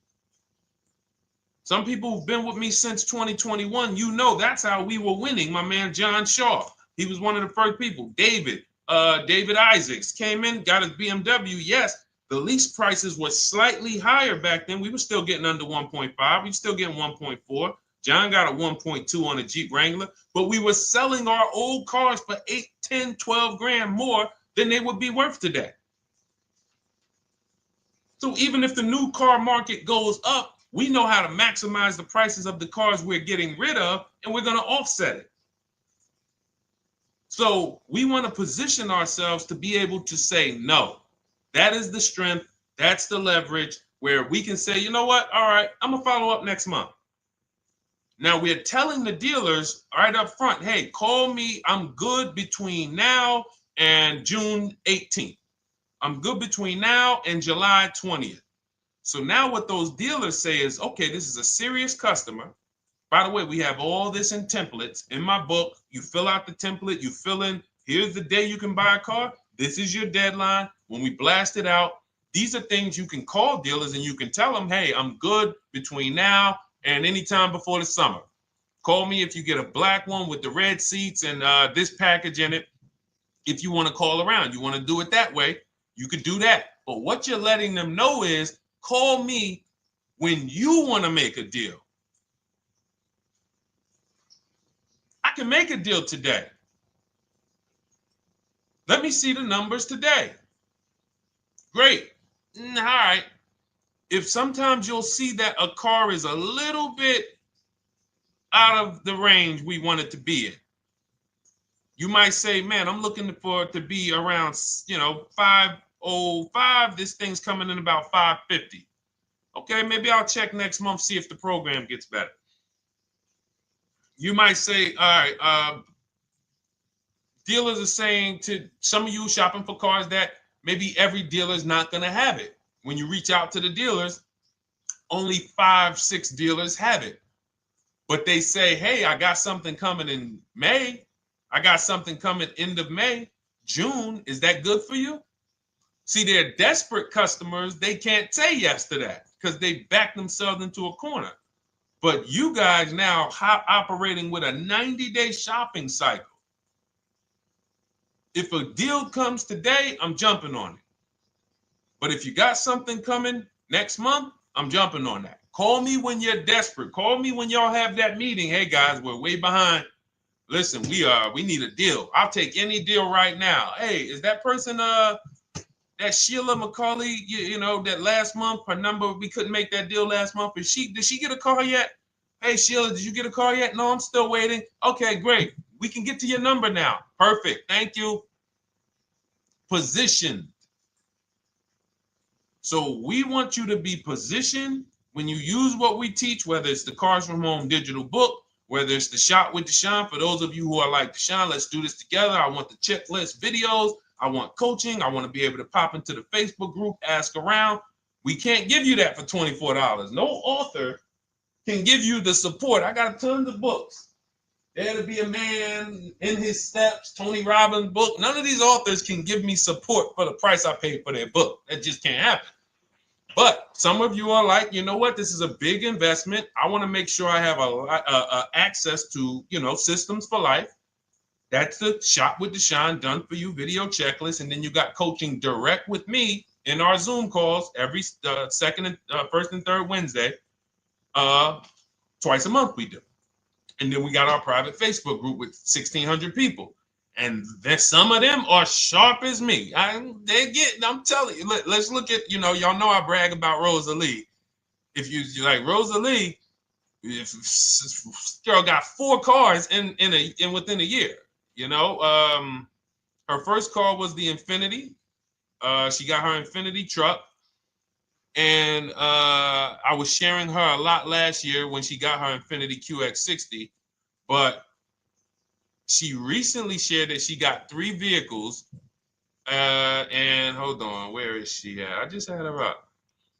Some people who've been with me since 2021, that's how we were winning. My man John Shaw, he was one of the first people. David Isaacs came in, got his BMW. Yes, the lease prices were slightly higher back then. We were still getting under 1.5. We were still getting 1.4. John got a 1.2 on a Jeep Wrangler, but we were selling our old cars for 8, 10, 12 grand more than they would be worth today. So even if the new car market goes up, we know how to maximize the prices of the cars we're getting rid of, and we're going to offset it. So we want to position ourselves to be able to say no. That is the strength. That's the leverage where we can say, you know what? All right, I'm going to follow up next month. Now we're telling the dealers right up front, hey, call me. I'm good between now and June 18th. I'm good between now and July 20th. So now what those dealers say is, okay, this is a serious customer. By the way, we have all this in templates. In my book, you fill out the template, you fill in, here's the day you can buy a car. This is your deadline. When we blast it out, these are things you can call dealers and you can tell them, hey, I'm good between now and anytime before the summer. Call me if you get a black one with the red seats and this package in it. If you want to call around, you want to do it that way, you could do that. But what you're letting them know is, call me when you want to make a deal. I can make a deal today. Let me see the numbers today. Great. All right. If sometimes you'll see that a car is a little bit out of the range we want it to be in, you might say, man, I'm looking for it to be around, 505. This thing's coming in about 550. Okay, maybe I'll check next month, see if the program gets better. You might say, all right, dealers are saying to some of you shopping for cars that maybe every dealer is not going to have it. When you reach out to the dealers, only 5, 6 dealers have it. But they say, hey, I got something coming in May. I got something coming end of May, June. Is that good for you? See, they're desperate customers. They can't say yes to that because they back themselves into a corner. But you guys now operating with a 90-day shopping cycle. If a deal comes today, I'm jumping on it. But if you got something coming next month, I'm jumping on that. Call me when you're desperate. Call me when y'all have that meeting. Hey guys, we're way behind. Listen, we need a deal. I'll take any deal right now. Hey, is that person that Sheila McCauley, you know, that last month, her number, we couldn't make that deal last month. Did she get a car yet? Hey Sheila, did you get a car yet? No, I'm still waiting. Okay, great. We can get to your number now. Perfect. Thank you. Positioned. So we want you to be positioned when you use what we teach, whether it's the Cars from Home digital book, whether it's the Shop with Deshone. For those of you who are like, Deshone, let's do this together. I want the checklist videos. I want coaching. I want to be able to pop into the Facebook group, ask around. We can't give you that for $24. No author can give you the support. I got tons of books. There to Be a Man, In His Steps, Tony Robbins' book. None of these authors can give me support for the price I paid for their book. That just can't happen. But some of you are like, you know what? This is a big investment. I want to make sure I have a access to, you know, systems for life. That's the Shop with Deshone done for you video checklist. And then you got coaching direct with me in our Zoom calls every first and third Wednesday. Twice a month we do. And then we got our private Facebook group with 1,600 people. And then some of them are sharp as me. I'm telling you, let's look at, you know, y'all know I brag about Rosalie. If you like Rosalie, if girl got 4 cars in within a year, you know. Her first car was the Infinity. She got her Infinity truck. And I was sharing her a lot last year when she got her Infinity QX60, but she recently shared that she got 3 vehicles. And hold on, where is she at? I just had her up.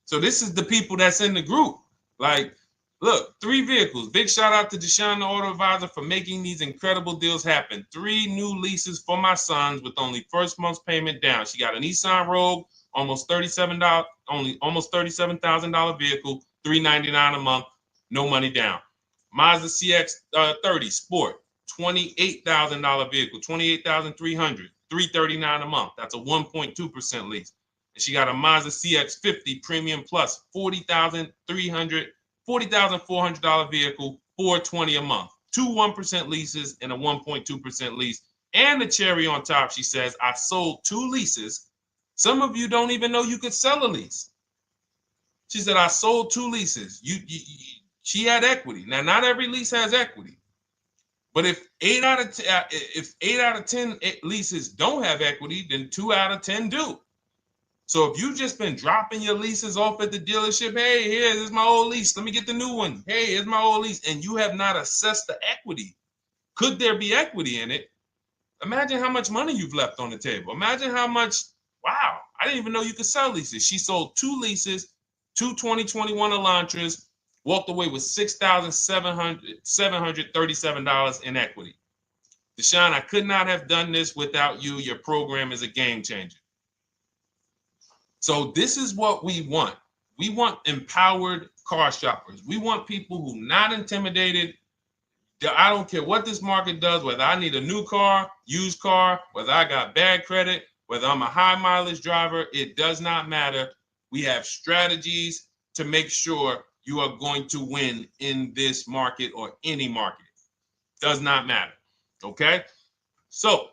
So this is the people that's in the group. Like, look, 3 vehicles. Big shout out to Deshone the Auto Advisor for making these incredible deals happen. 3 new leases for my sons with only first month's payment down. She got a Nissan Rogue, almost $37,000 vehicle, $399 a month, no money down. Mazda CX-30 Sport, $28,000 vehicle, $28,300, $339 a month. That's a 1.2% lease. And she got a Mazda CX-50 Premium Plus, $40,400 vehicle, $420 a month. 2 1% leases and a 1.2% lease. And the cherry on top, she says, I sold 2 leases. Some of you don't even know you could sell a lease. She said, I sold 2 leases. She had equity. Now, not every lease has equity. But if 8 out of 10 leases don't have equity, then 2 out of 10 do. So if you've just been dropping your leases off at the dealership, hey, here's my old lease. Let me get the new one. Hey, here's my old lease. And you have not assessed the equity. Could there be equity in it? Imagine how much money you've left on the table. Imagine how much, wow, I didn't even know you could sell leases. She sold 2 leases, 2 2021 Elantras, walked away with $6,737 in equity. Deshone, I could not have done this without you. Your program is a game changer. So this is what we want. We want empowered car shoppers. We want people who are not intimidated. I don't care what this market does, whether I need a new car, used car, whether I got bad credit, whether I'm a high mileage driver, it does not matter. We have strategies to make sure you are going to win in this market or any market. Does not matter. Okay? So,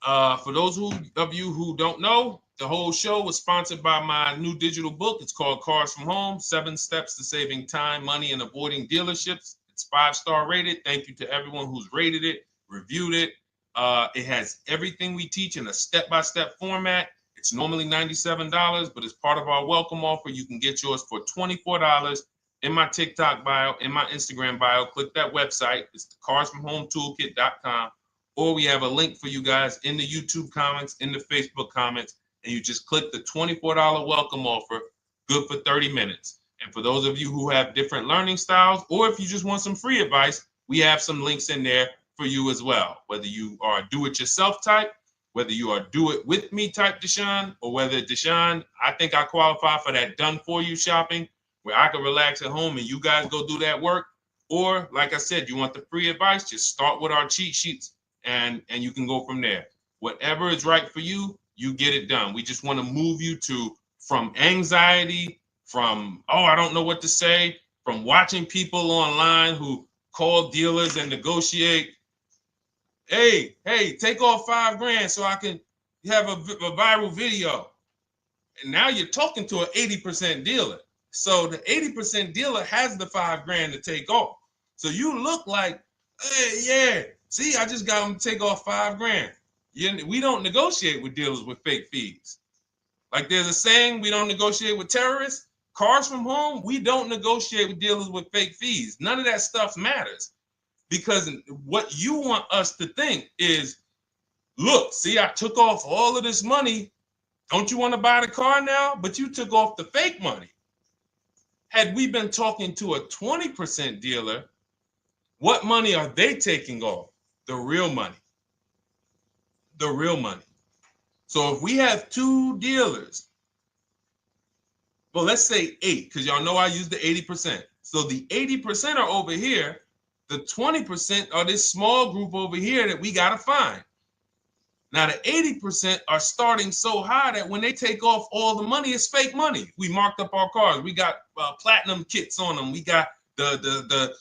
for those of you who don't know, the whole show was sponsored by my new digital book. It's called Cars from Home, 7 Steps to Saving Time, Money, and Avoiding Dealerships. It's 5-star rated. Thank you to everyone who's rated it, reviewed it. It has everything we teach in a step-by-step format. It's normally $97, but as part of our welcome offer, you can get yours for $24 in my TikTok bio, in my Instagram bio. Click that website. It's the carsfromhometoolkit.com. Or we have a link for you guys in the YouTube comments, in the Facebook comments, and you just click the $24 welcome offer, good for 30 minutes. And for those of you who have different learning styles, or if you just want some free advice, we have some links in there for you as well. Whether you are do-it-yourself type, whether you are do-it-with-me type Deshone, or whether Deshone, I think I qualify for that done-for-you shopping, where I can relax at home and you guys go do that work. Or like I said, you want the free advice, just start with our cheat sheets and you can go from there. Whatever is right for you, you get it done. We just want to move you from anxiety, from, oh, I don't know what to say, from watching people online who call dealers and negotiate. Hey, take off $5,000 so I can have a viral video. And now you're talking to an 80% dealer. So the 80% dealer has the $5,000 to take off. So you look like, hey, yeah, see, I just got them to take off $5,000. We don't negotiate with dealers with fake fees. Like there's a saying, we don't negotiate with terrorists. Cars from home, we don't negotiate with dealers with fake fees. None of that stuff matters. Because what you want us to think is, look, see, I took off all of this money. Don't you want to buy the car now? But you took off the fake money. Had we been talking to a 20% dealer, what money are they taking off? The real money. The real money. So if we have 2 dealers, well, let's say 8, because y'all know I use the 80%. So the 80% are over here. The 20% are this small group over here that we got to find. Now, the 80% are starting so high that when they take off all the money, it's fake money. We marked up our cars. We got platinum kits on them. We got the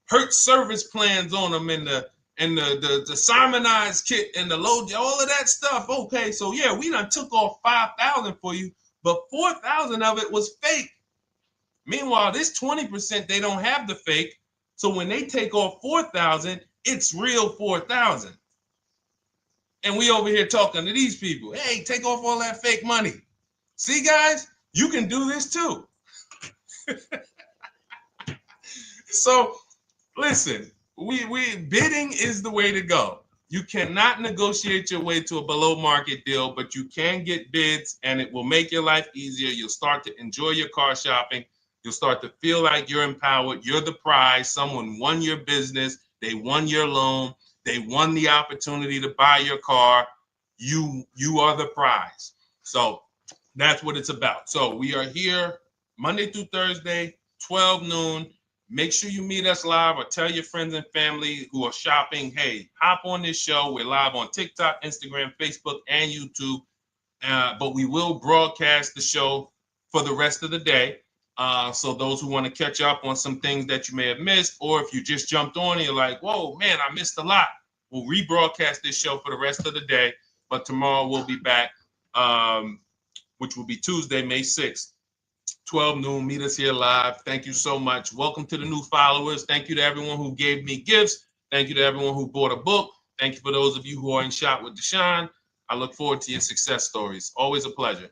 Hertz service plans on them, and the Simonized kit and the low, all of that stuff. Okay, so yeah, we done took off 5,000 for you, but 4,000 of it was fake. Meanwhile, this 20%, they don't have the fake. So when they take off 4,000, it's real 4,000. And we over here talking to these people. Hey, take off all that fake money. See, guys, you can do this too. So listen, we bidding is the way to go. You cannot negotiate your way to a below market deal, but you can get bids and it will make your life easier. You'll start to enjoy your car shopping. You'll start to feel like you're empowered. You're the prize. Someone won your business. They won your loan. They won the opportunity to buy your car. You are the prize. So that's what it's about. So we are here Monday through Thursday, 12 noon. Make sure you meet us live or tell your friends and family who are shopping, hey, hop on this show. We're live on TikTok, Instagram, Facebook, and YouTube. But we will broadcast the show for the rest of the day. So those who want to catch up on some things that you may have missed, or if you just jumped on and you're like, whoa, man, I missed a lot. We'll rebroadcast this show for the rest of the day. But tomorrow we'll be back, which will be Tuesday, May 6th, 12 noon. Meet us here live. Thank you so much. Welcome to the new followers. Thank you to everyone who gave me gifts. Thank you to everyone who bought a book. Thank you for those of you who are in Shop with Deshone. I look forward to your success stories. Always a pleasure.